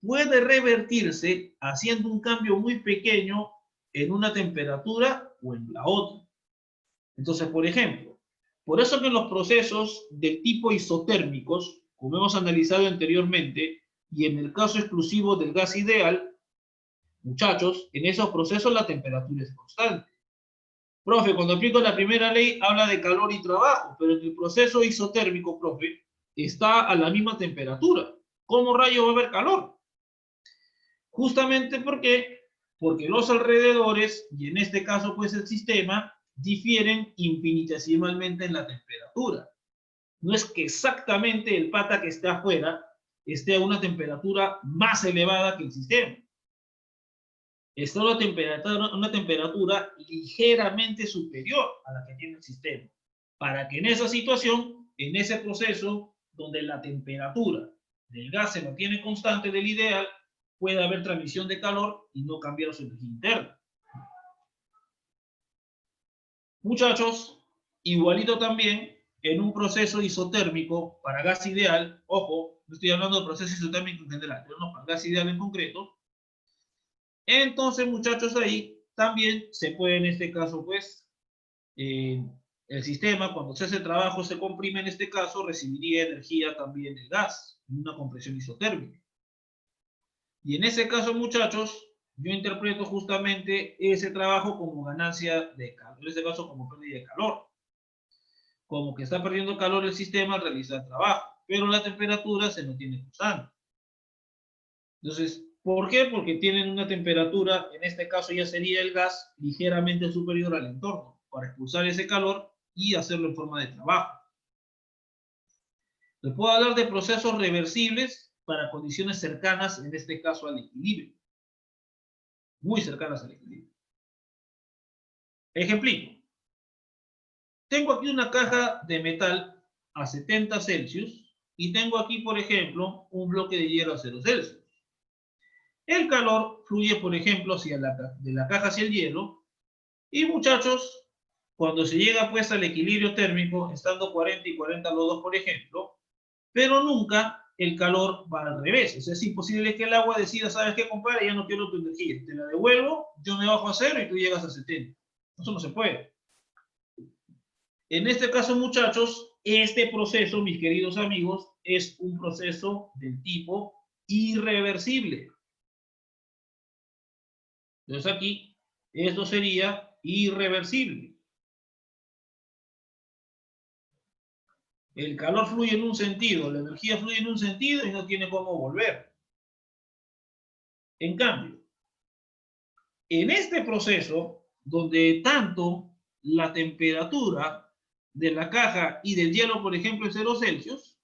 puede revertirse haciendo un cambio muy pequeño en una temperatura o en la otra. Entonces, por ejemplo, por eso que en los procesos del tipo isotérmicos, como hemos analizado anteriormente, y en el caso exclusivo del gas ideal, muchachos, en esos procesos la temperatura es constante. Profe, cuando aplico la primera ley habla de calor y trabajo, pero en el proceso isotérmico, profe, está a la misma temperatura. ¿Cómo rayo va a haber calor? Justamente porque los alrededores, y en este caso pues el sistema, difieren infinitesimalmente en la temperatura. No es que exactamente el pata que está afuera esté a una temperatura más elevada que el sistema. Está a una temperatura ligeramente superior a la que tiene el sistema. Para que en esa situación, en ese proceso donde la temperatura del gas se mantiene constante del ideal, puede haber transmisión de calor y no cambiar su energía interna. Muchachos, igualito también en un proceso isotérmico para gas ideal, ojo, no estoy hablando de proceso isotérmico en general, pero no para gas ideal en concreto. Entonces, muchachos, ahí también se puede, en este caso, pues, el sistema, cuando se hace trabajo, se comprime, en este caso, recibiría energía también del gas, en una compresión isotérmica. Y en ese caso, muchachos, yo interpreto justamente ese trabajo como ganancia de calor, en este caso como pérdida de calor. Como que está perdiendo calor el sistema al realizar el trabajo, pero la temperatura se mantiene constante. Entonces, ¿por qué? Porque tienen una temperatura, en este caso ya sería el gas, ligeramente superior al entorno, para expulsar ese calor y hacerlo en forma de trabajo. Les puedo hablar de procesos reversibles para condiciones cercanas, en este caso al equilibrio. Muy cercanas al equilibrio. Ejemplito. Tengo aquí una caja de metal a 70 Celsius y tengo aquí, por ejemplo, un bloque de hierro a 0 Celsius. El calor fluye, por ejemplo, de la caja hacia el hielo. Y, muchachos, cuando se llega pues al equilibrio térmico, estando 40 y 40 los dos, por ejemplo, pero nunca el calor va al revés. O sea, es imposible que el agua decida, ¿sabes qué, compadre? Ya no quiero tu energía. Te la devuelvo, yo me bajo a 0 y tú llegas a 70. Eso no se puede. En este caso, muchachos, este proceso, mis queridos amigos, es un proceso del tipo irreversible. Entonces aquí, esto sería irreversible. El calor fluye en un sentido, la energía fluye en un sentido y no tiene cómo volver. En cambio, en este proceso, donde tanto la temperatura de la caja y del hielo, por ejemplo, es 0 Celsius,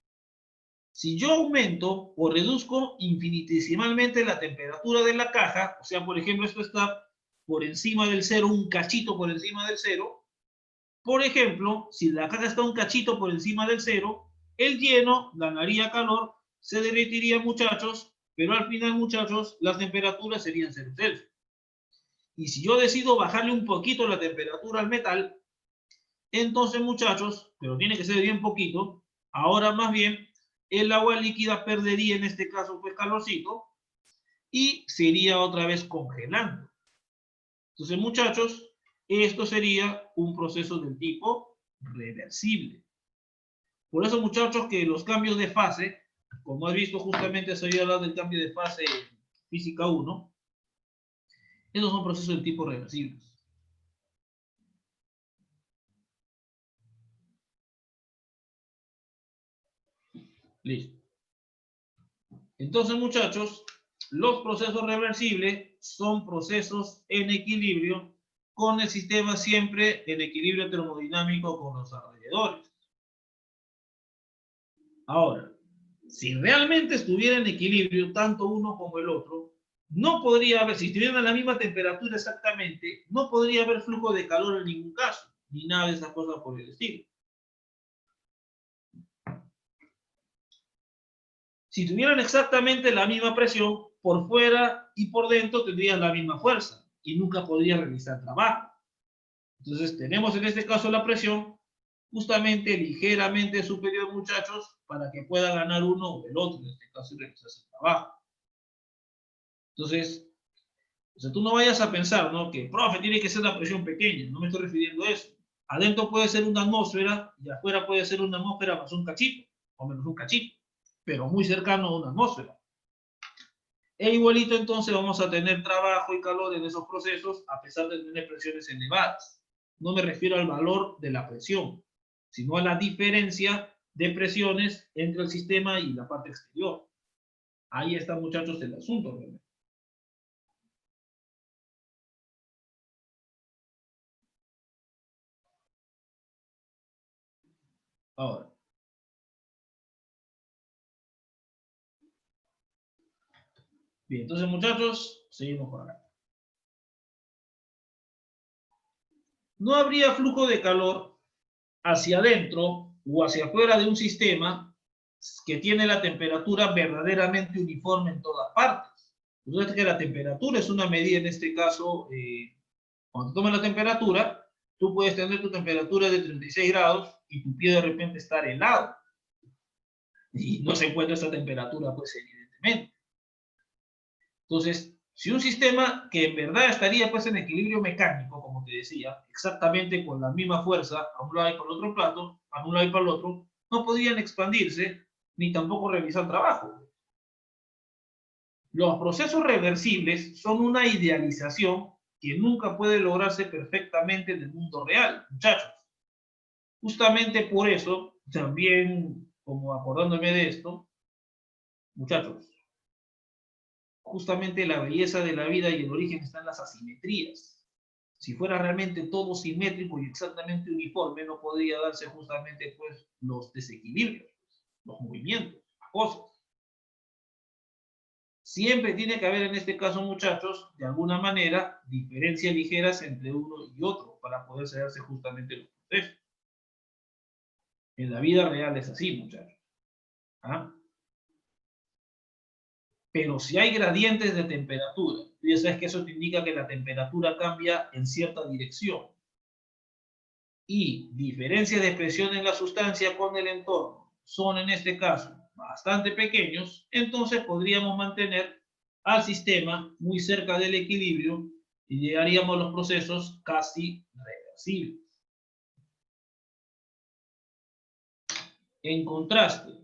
si yo aumento o reduzco infinitesimalmente la temperatura de la caja, o sea, por ejemplo, esto está por encima del 0, un cachito por encima del 0, por ejemplo, si la caja está un cachito por encima del 0, el lleno ganaría calor, se derretiría, muchachos, pero al final, muchachos, las temperaturas serían 0 Celsius. Y si yo decido bajarle un poquito la temperatura al metal, entonces muchachos, pero tiene que ser bien poquito, ahora más bien el agua líquida perdería en este caso pues calorcito y se iría otra vez congelando. Entonces muchachos, esto sería un proceso del tipo reversible. Por eso muchachos que los cambios de fase, como has visto justamente se había hablado del cambio de fase en física 1, esos son procesos del tipo reversibles. Listo. Entonces, muchachos, los procesos reversibles son procesos en equilibrio con el sistema siempre en equilibrio termodinámico con los alrededores. Ahora, si realmente estuviera en equilibrio tanto uno como el otro, no podría haber, si estuvieran a la misma temperatura exactamente, no podría haber flujo de calor en ningún caso, ni nada de esas cosas por el estilo. Si tuvieran exactamente la misma presión, por fuera y por dentro tendrían la misma fuerza y nunca podrían realizar trabajo. Entonces tenemos en este caso la presión justamente ligeramente superior, muchachos, para que pueda ganar uno o el otro, en este caso, y realizarse el trabajo. Entonces, o sea, tú no vayas a pensar, ¿no? Que, profe, tiene que ser la presión pequeña, no me estoy refiriendo a eso. Adentro puede ser una atmósfera y afuera puede ser una atmósfera más un cachito, o menos un cachito, pero muy cercano a una atmósfera. E igualito entonces vamos a tener trabajo y calor en esos procesos a pesar de tener presiones elevadas. No me refiero al valor de la presión, sino a la diferencia de presiones entre el sistema y la parte exterior. Ahí está, muchachos, el asunto. ¿Verdad? Ahora. Bien, entonces, muchachos, seguimos por acá. No habría flujo de calor hacia adentro o hacia afuera de un sistema que tiene la temperatura verdaderamente uniforme en todas partes. Entonces, que la temperatura es una medida, en este caso, cuando tomas la temperatura, tú puedes tener tu temperatura de 36 grados y tu pie de repente estar helado. Y no se encuentra esa temperatura, pues, evidentemente. Entonces, si un sistema que en verdad estaría pues en equilibrio mecánico, como te decía, exactamente con la misma fuerza a un lado y para el otro plato, a un lado y para el otro, no podrían expandirse ni tampoco realizar trabajo. Los procesos reversibles son una idealización que nunca puede lograrse perfectamente en el mundo real, muchachos. Justamente por eso, también como acordándome de esto, muchachos, justamente la belleza de la vida y el origen están en las asimetrías. Si fuera realmente todo simétrico y exactamente uniforme, no podría darse justamente pues los desequilibrios, los movimientos, las cosas. Siempre tiene que haber en este caso, muchachos, de alguna manera, diferencias ligeras entre uno y otro para poder darse justamente los procesos. En la vida real es así, muchachos. ¿Ah? Pero si hay gradientes de temperatura, tú ya sabes que eso te indica que la temperatura cambia en cierta dirección. Y diferencias de presión en la sustancia con el entorno son en este caso bastante pequeños, entonces podríamos mantener al sistema muy cerca del equilibrio y llegaríamos a los procesos casi reversibles. En contraste,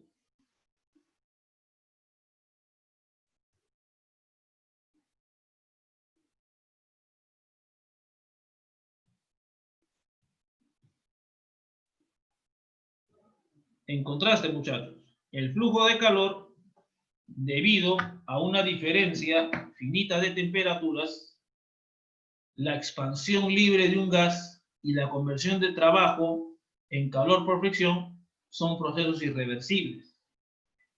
muchachos, el flujo de calor, debido a una diferencia finita de temperaturas, la expansión libre de un gas y la conversión de trabajo en calor por fricción son procesos irreversibles.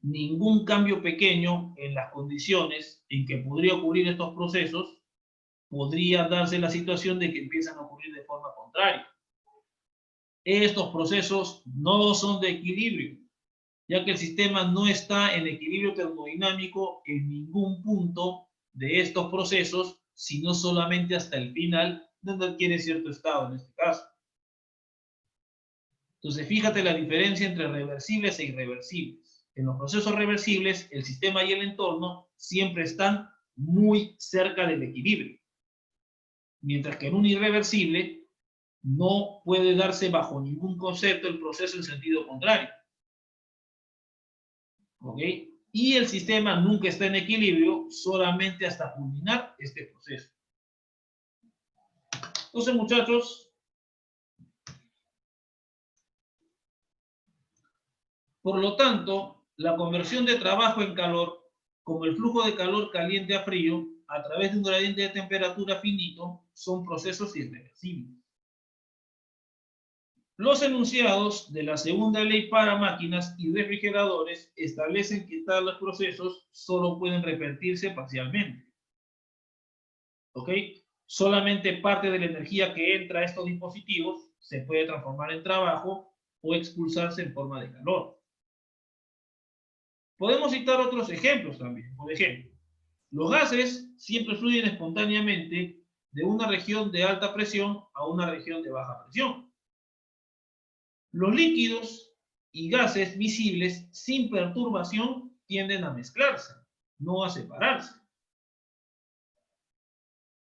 Ningún cambio pequeño en las condiciones en que podría ocurrir estos procesos podría darse la situación de que empiezan a ocurrir de forma contraria. Estos procesos no son de equilibrio, ya que el sistema no está en equilibrio termodinámico en ningún punto de estos procesos, sino solamente hasta el final, donde adquiere cierto estado en este caso. Entonces, fíjate la diferencia entre reversibles e irreversibles. En los procesos reversibles, el sistema y el entorno siempre están muy cerca del equilibrio. Mientras que en un irreversible no puede darse bajo ningún concepto el proceso en sentido contrario. ¿Ok? Y el sistema nunca está en equilibrio solamente hasta culminar este proceso. Entonces, muchachos, por lo tanto, la conversión de trabajo en calor, como el flujo de calor caliente a frío, a través de un gradiente de temperatura finito, son procesos irreversibles. Los enunciados de la segunda ley para máquinas y refrigeradores establecen que tales procesos solo pueden repetirse parcialmente. ¿Ok? Solamente parte de la energía que entra a estos dispositivos se puede transformar en trabajo o expulsarse en forma de calor. Podemos citar otros ejemplos también. Por ejemplo, los gases siempre fluyen espontáneamente de una región de alta presión a una región de baja presión. Los líquidos y gases visibles sin perturbación tienden a mezclarse, no a separarse.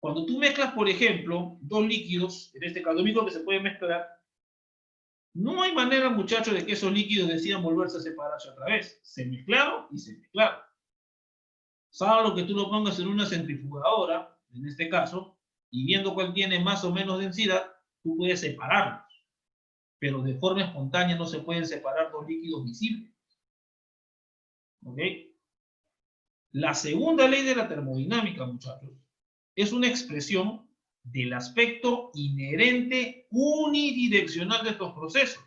Cuando tú mezclas, por ejemplo, dos líquidos, en este caso único que se puede mezclar, no hay manera, muchachos, de que esos líquidos decidan volverse a separarse otra vez. Se mezclaron y se mezclaron. Salvo que tú lo pongas en una centrifugadora, en este caso, y viendo cuál tiene más o menos densidad, tú puedes separarlos. Pero de forma espontánea no se pueden separar dos líquidos visibles. ¿Ok? La segunda ley de la termodinámica, muchachos, es una expresión del aspecto inherente unidireccional de estos procesos.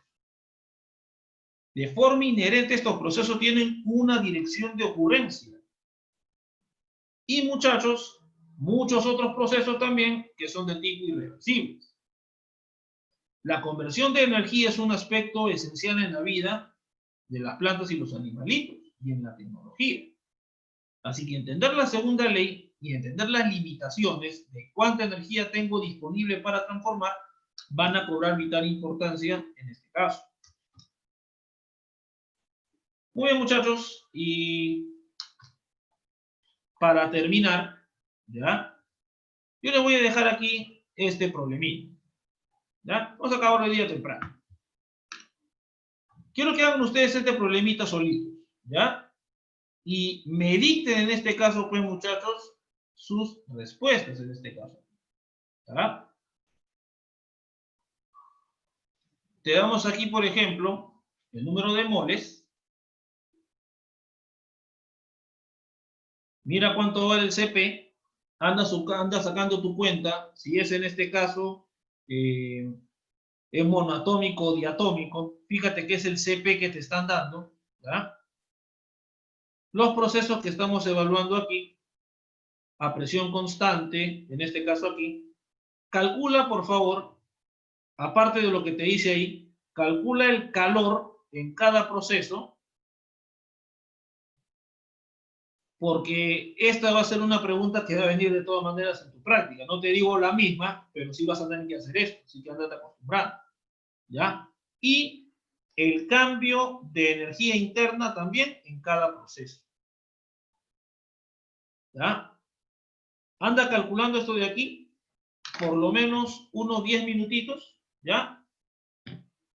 De forma inherente, estos procesos tienen una dirección de ocurrencia. Y, muchachos, muchos otros procesos también que son de tipo irreversible. La conversión de energía es un aspecto esencial en la vida de las plantas y los animalitos y en la tecnología. Así que entender la segunda ley y entender las limitaciones de cuánta energía tengo disponible para transformar van a cobrar vital importancia en este caso. Muy bien, muchachos, y para terminar, ¿ya? Yo les voy a dejar aquí este problemita. ¿Ya? Vamos a acabar el día temprano. Quiero que hagan ustedes este problemita solitos, ¿ya? Y mediten en este caso, pues, muchachos, sus respuestas en este caso. ¿Ya? Te damos aquí, por ejemplo, el número de moles. Mira cuánto vale el CP. Anda sacando tu cuenta. Si es en este caso es monoatómico o diatómico, fíjate que es el CP que te están dando. ¿Ya? Los procesos que estamos evaluando aquí, a presión constante, en este caso aquí, calcula, por favor, aparte de lo que te dice ahí, calcula el calor en cada proceso, porque esta va a ser una pregunta que va a venir de todas maneras en tu práctica. No te digo la misma, pero sí vas a tener que hacer esto, así que andate acostumbrando, ¿ya? Y el cambio de energía interna también en cada proceso, ¿ya? Anda calculando esto de aquí, por lo menos unos 10 minutitos, ¿ya?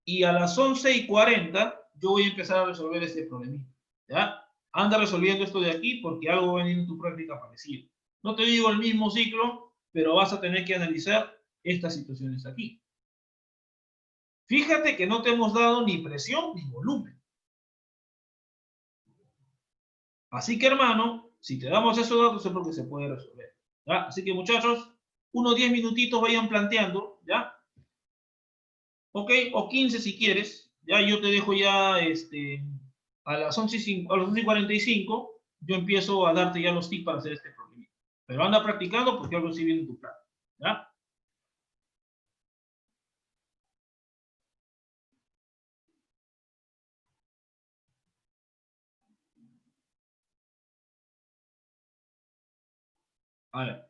Y a las 11:40 yo voy a empezar a resolver este problemita, ¿ya? Anda resolviendo esto de aquí porque algo va a venir en tu práctica parecido. No te digo el mismo ciclo, pero vas a tener que analizar estas situaciones aquí. Fíjate que no te hemos dado ni presión ni volumen. Así que, hermano, si te damos esos datos es porque se puede resolver, ¿ya? Así que, muchachos, unos 10 minutitos vayan planteando, ¿ya? Ok, o 15 si quieres. Ya yo te dejo ya a las 11:45, yo empiezo a darte ya los tips para hacer este problema. Pero anda practicando porque algo sí viene en tu plan. ¿Ya? A ver.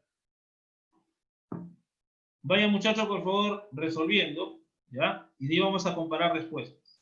Vaya muchachos, por favor, resolviendo. ¿Ya? Y de ahí vamos a comparar respuestas.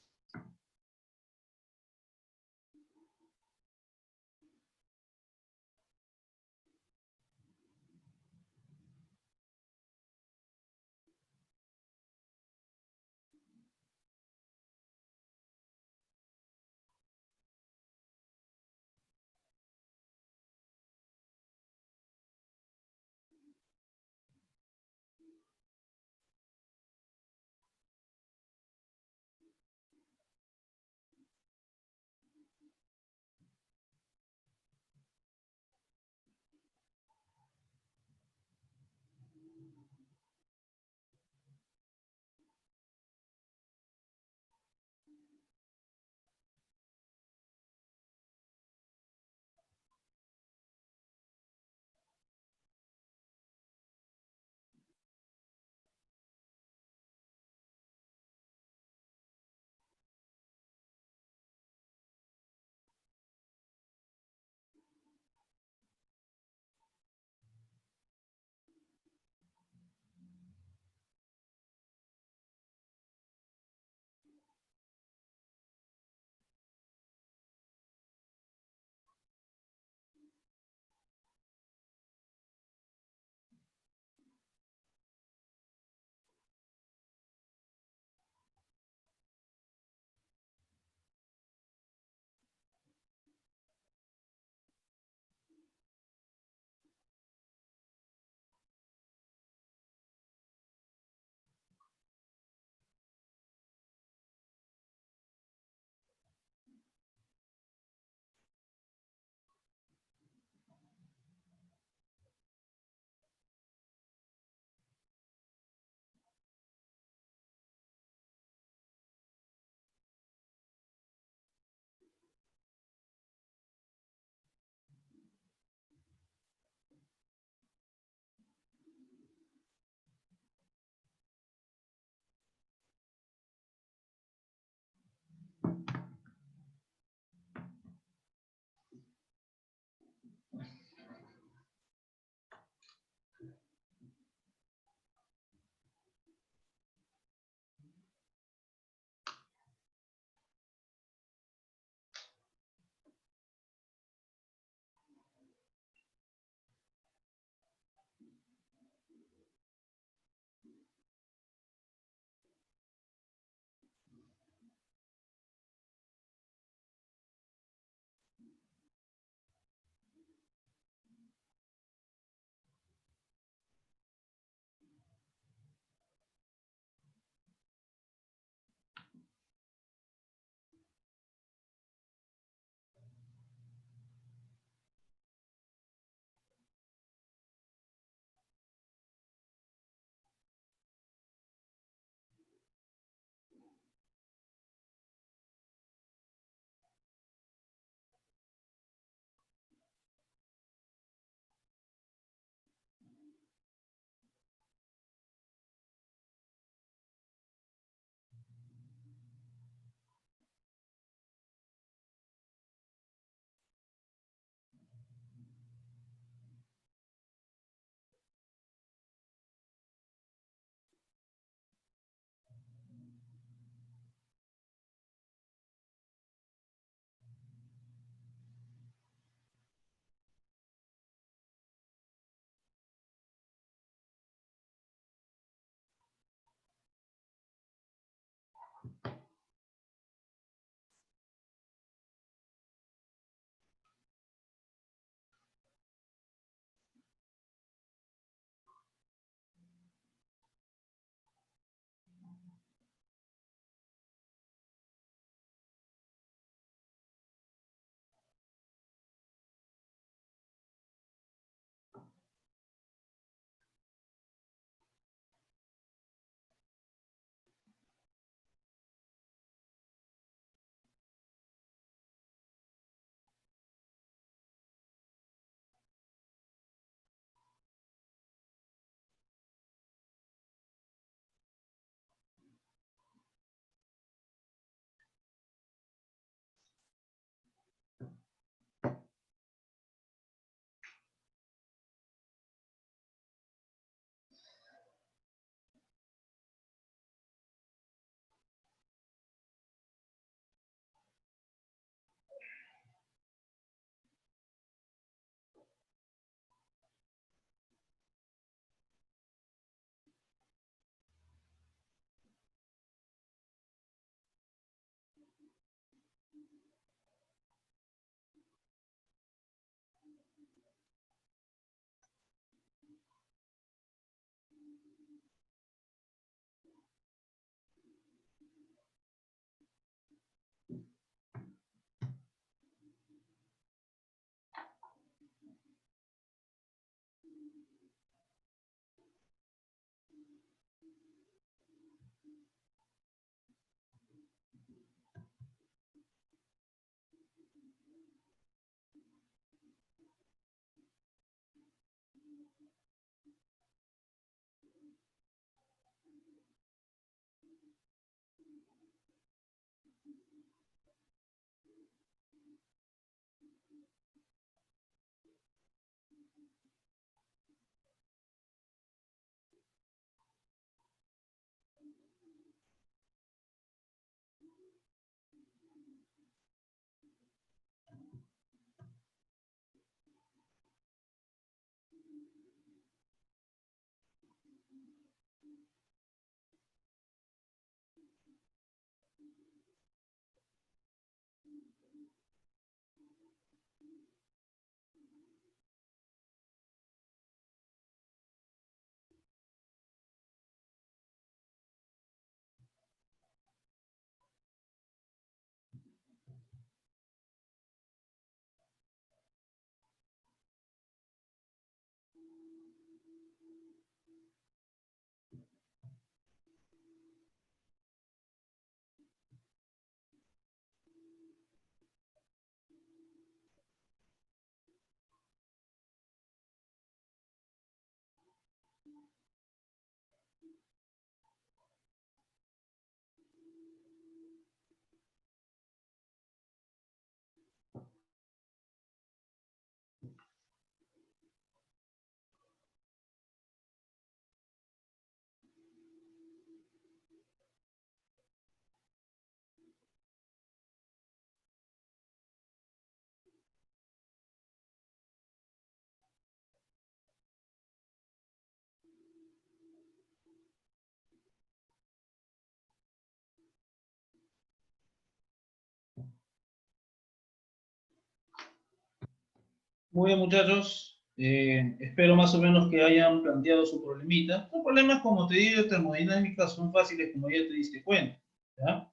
Muy bien, muchachos. Espero más o menos que hayan planteado su problemita. Los problemas, como te digo, de termodinámica son fáciles, como ya te diste cuenta. ¿Ya?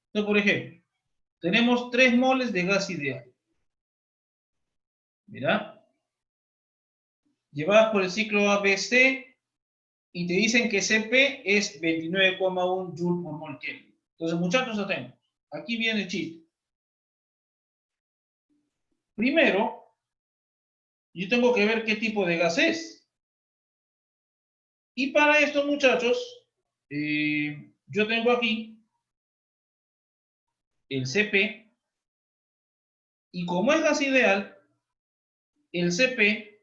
Entonces, por ejemplo, tenemos 3 moles de gas ideal. Mira, llevadas por el ciclo ABC y te dicen que Cp es 29,1 Joule por mol Kelvin. Entonces, muchachos, atentos. Aquí viene el chiste. Primero, yo tengo que ver qué tipo de gas es. Y para esto, muchachos, yo tengo aquí el Cp, y como es gas ideal, el Cp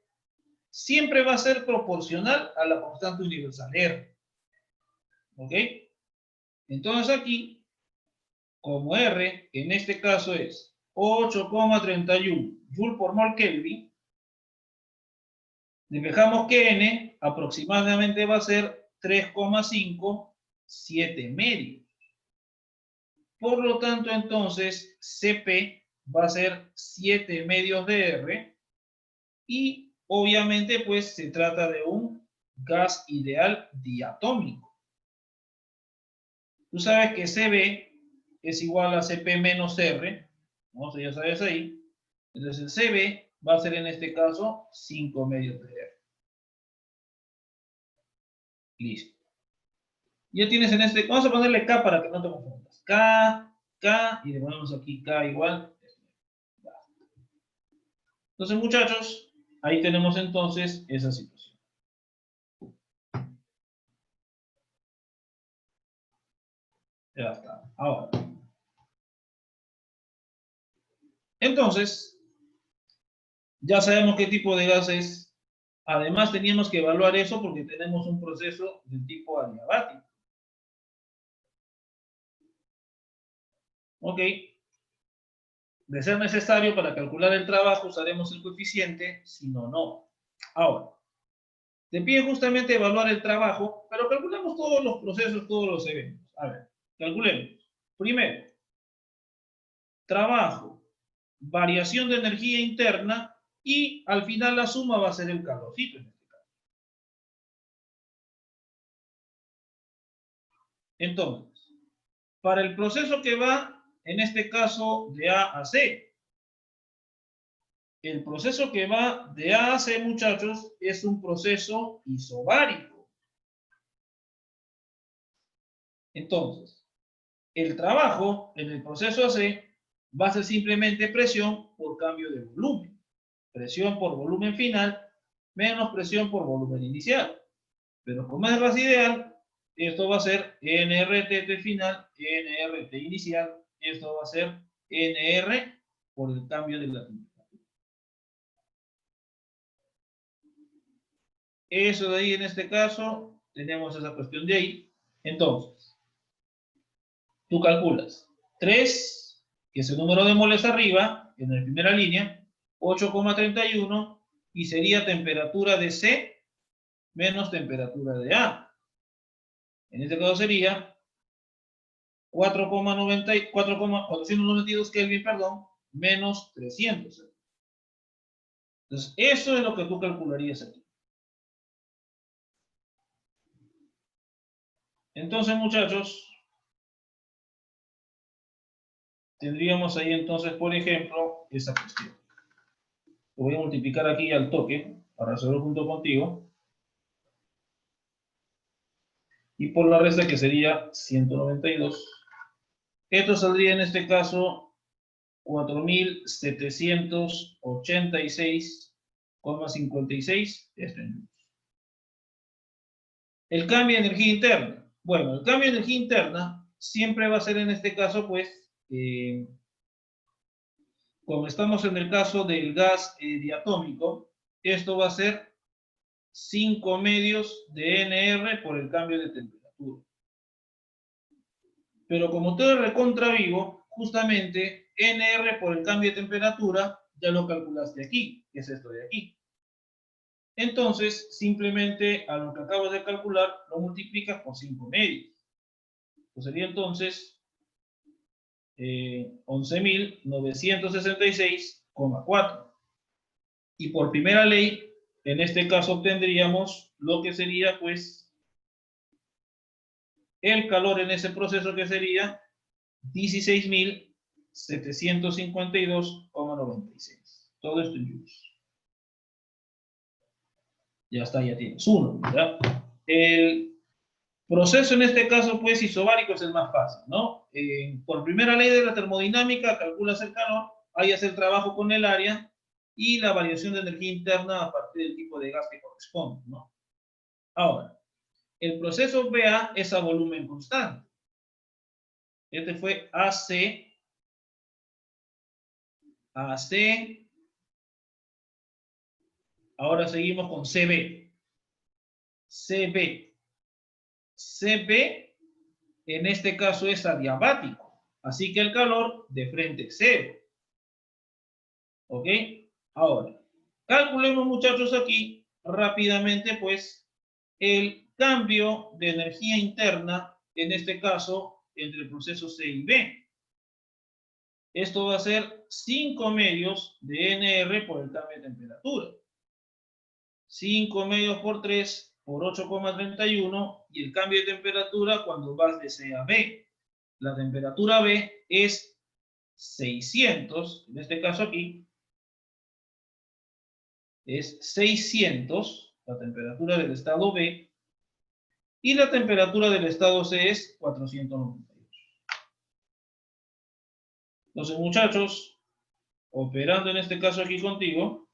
siempre va a ser proporcional a la constante universal R. ¿Ok? Entonces aquí, como R, en este caso es 8,31 Joule por mol Kelvin, dejamos que N aproximadamente va a ser 3,57 medios. Por lo tanto, entonces, Cp va a ser 7 medios de R y obviamente pues se trata de un gas ideal diatómico. Tú sabes que Cb es igual a Cp menos R, ¿no? Ya sabes ahí. Entonces el Cb va a ser en este caso 5 medios de R. Listo. Ya tienes en este, vamos a ponerle K para que no te confundas. K, K, y le ponemos aquí K igual. Entonces, muchachos, ahí tenemos entonces esa situación. Ya está. Ahora. Entonces, ya sabemos qué tipo de gas es. Además, teníamos que evaluar eso porque tenemos un proceso de tipo adiabático. Ok. De ser necesario para calcular el trabajo, usaremos el coeficiente, si no, no. Ahora, te pide justamente evaluar el trabajo, pero calculemos todos los procesos, todos los eventos. A ver, calculemos. Primero, trabajo, variación de energía interna y al final la suma va a ser el calorcito en este caso. Entonces, para el proceso que va, en este caso, de A a C, el proceso que va de A a C, muchachos, es un proceso isobárico. Entonces, el trabajo en el proceso AC va a ser simplemente presión por cambio de volumen. Presión por volumen final menos presión por volumen inicial. Pero como es gas ideal, esto va a ser NRT final, NRT inicial. Esto va a ser NR por el cambio de la temperatura. Eso de ahí en este caso, tenemos esa cuestión de ahí. Entonces, tú calculas 3, que es el número de moles arriba, en la primera línea, 8,31, y sería temperatura de C menos temperatura de A. En este caso sería 4,492 Kelvin, perdón, menos 300. Entonces, eso es lo que tú calcularías aquí. Entonces, muchachos, tendríamos ahí entonces, por ejemplo, esa cuestión. Lo voy a multiplicar aquí al toque para resolver junto contigo. y por la resta que sería 192. Esto saldría en este caso 4.786,56 estrellas. El cambio de energía interna. Bueno, el cambio de energía interna siempre va a ser en este caso, pues, como estamos en el caso del gas diatómico, esto va a ser 5 medios de NR por el cambio de temperatura. Pero como todo es recontra vivo, justamente NR por el cambio de temperatura ya lo calculaste aquí, que es esto de aquí. Entonces, simplemente a lo que acabo de calcular lo multiplicas por 5 medios. Pues sería entonces 11.966,4. Y por primera ley, en este caso obtendríamos lo que sería, pues, el calor en ese proceso, que sería 16.752,96. Todo esto en joules. Ya está, ya tienes uno, ¿verdad? El proceso en este caso, pues, isobárico es el más fácil, ¿no? Por primera ley de la termodinámica, calculas el calor, hayas el trabajo con el área y la variación de energía interna a partir del tipo de gas que corresponde, ¿no? Ahora, el proceso BA es a volumen constante. Este fue AC, ahora seguimos con CB. CB en este caso es adiabático, así que el calor de frente es cero. ¿Ok? Ahora, calculemos, muchachos, aquí rápidamente, pues, el cambio de energía interna, en este caso, entre el proceso C y B. Esto va a ser 5 medios de NR por el cambio de temperatura. 5 medios por 3 por 8,31, y el cambio de temperatura cuando vas de C a B. La temperatura B es 600, en este caso aquí, es 600, la temperatura del estado B, y la temperatura del estado C es 492. Entonces, muchachos, operando en este caso aquí contigo,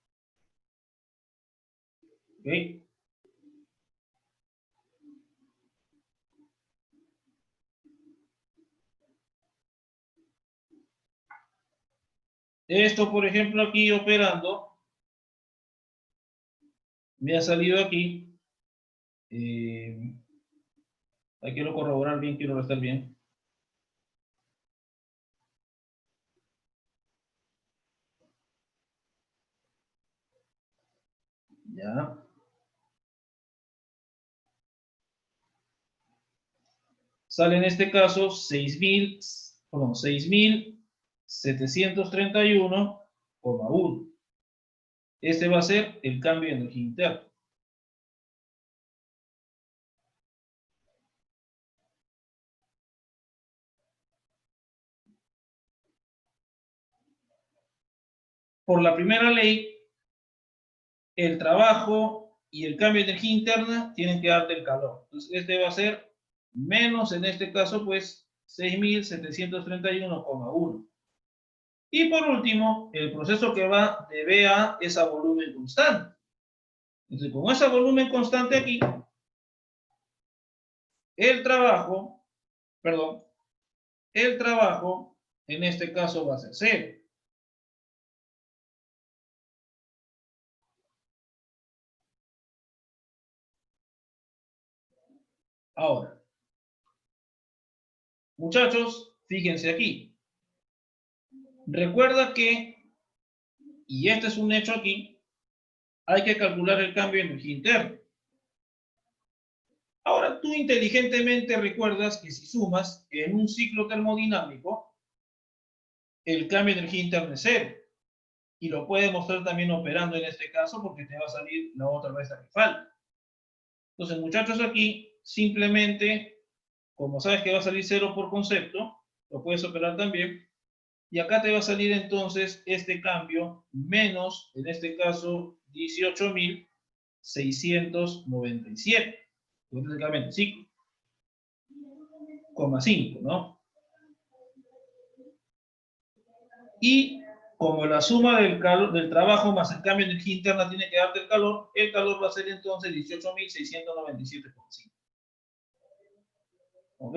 ¿ok? Esto, por ejemplo, aquí operando, me ha salido aquí, ahí quiero corroborar bien, quiero restar bien. Ya. Sale en este caso 6.731,1. Este va a ser el cambio de energía interna. Por la primera ley, el trabajo y el cambio de energía interna tienen que darte el calor. Entonces, este va a ser menos, en este caso, pues, 6.731,1. Y por último, el proceso que va de B a es a volumen constante. Entonces, con ese volumen constante aquí, el trabajo en este caso va a ser 0. Ahora, muchachos, fíjense aquí. Recuerda que, y este es un hecho aquí, hay que calcular el cambio de energía interna. Ahora, tú inteligentemente recuerdas que si sumas en un ciclo termodinámico, el cambio de energía interna es 0. Y lo puedes mostrar también operando en este caso, porque te va a salir la otra resta que falta. Entonces, muchachos, aquí simplemente, como sabes que va a salir 0 por concepto, lo puedes operar también. Y acá te va a salir entonces este cambio menos, en este caso, 18.697. Hipotéticamente, sí. 1,5, ¿no? Y como la suma del trabajo más el cambio de energía interna tiene que darte el calor va a ser entonces 18.697,5. ¿Ok?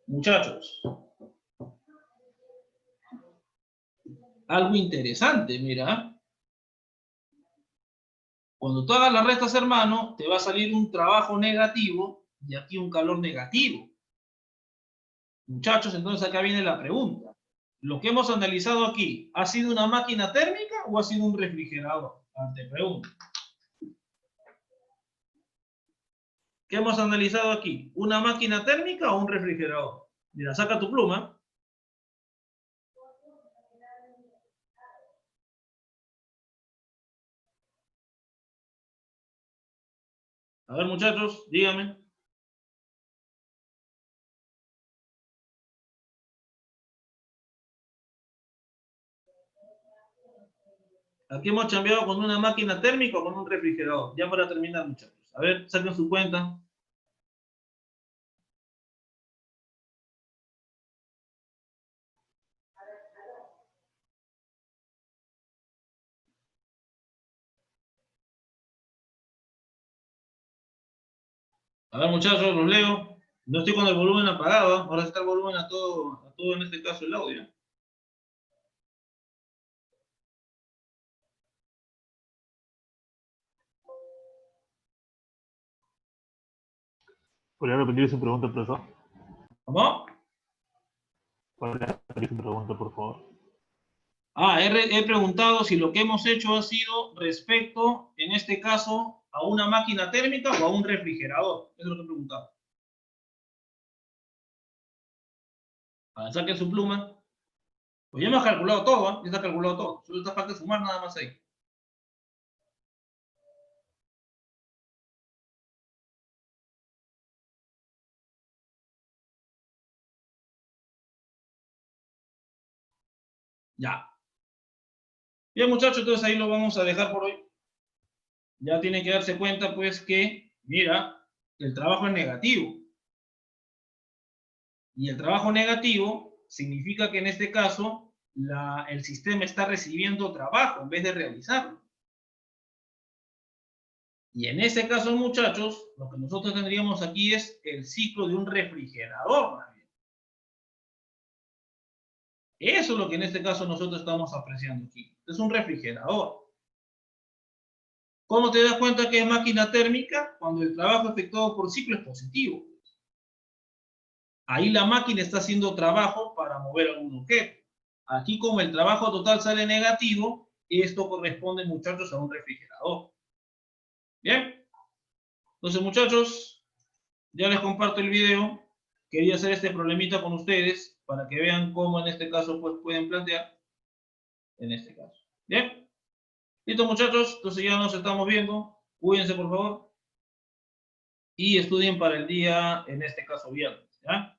Muchachos. Algo interesante, mira. Cuando tú hagas las restas, hermano, te va a salir un trabajo negativo y aquí un calor negativo. Muchachos, entonces acá viene la pregunta. Lo que hemos analizado aquí, ¿ha sido una máquina térmica o ha sido un refrigerador? Te pregunto. ¿Qué hemos analizado aquí? ¿Una máquina térmica o un refrigerador? Mira, saca tu pluma. A ver, muchachos, díganme. Aquí hemos cambiado con una máquina térmica o con un refrigerador. Ya para terminar, muchachos. A ver, saquen su cuenta. A ver, muchachos, los leo. No estoy con el volumen apagado. Ahora está el volumen a todo en este caso el audio. ¿Podría repetir su pregunta, profesor? ¿Cómo? ¿Podría repetir su pregunta, por favor? He preguntado si lo que hemos hecho ha sido respecto, en este caso, a una máquina térmica o a un refrigerador. Eso es lo que he preguntado. A ver, saquen su pluma. Pues ya hemos calculado todo, ¿eh? Ya está calculado todo. Solo está falta sumar nada más ahí. Ya. Bien, muchachos, entonces ahí lo vamos a dejar por hoy. Ya tienen que darse cuenta, pues, que, mira, el trabajo es negativo. Y el trabajo negativo significa que en este caso el sistema está recibiendo trabajo en vez de realizarlo. Y en ese caso, muchachos, lo que nosotros tendríamos aquí es el ciclo de un refrigerador, más bien. Eso es lo que en este caso nosotros estamos apreciando aquí. Es un refrigerador. ¿Cómo te das cuenta que es máquina térmica? Cuando el trabajo efectuado por ciclo es positivo. Ahí la máquina está haciendo trabajo para mover algún objeto. Aquí, como el trabajo total sale negativo, esto corresponde, muchachos, a un refrigerador. Bien. Entonces, muchachos, ya les comparto el video. Quería hacer este problemita con ustedes para que vean cómo en este caso pues, pueden plantear en este caso. Bien. Listo, muchachos. Entonces ya nos estamos viendo. Cuídense, por favor. Y estudien para el día, en este caso, viernes. ¿Ya?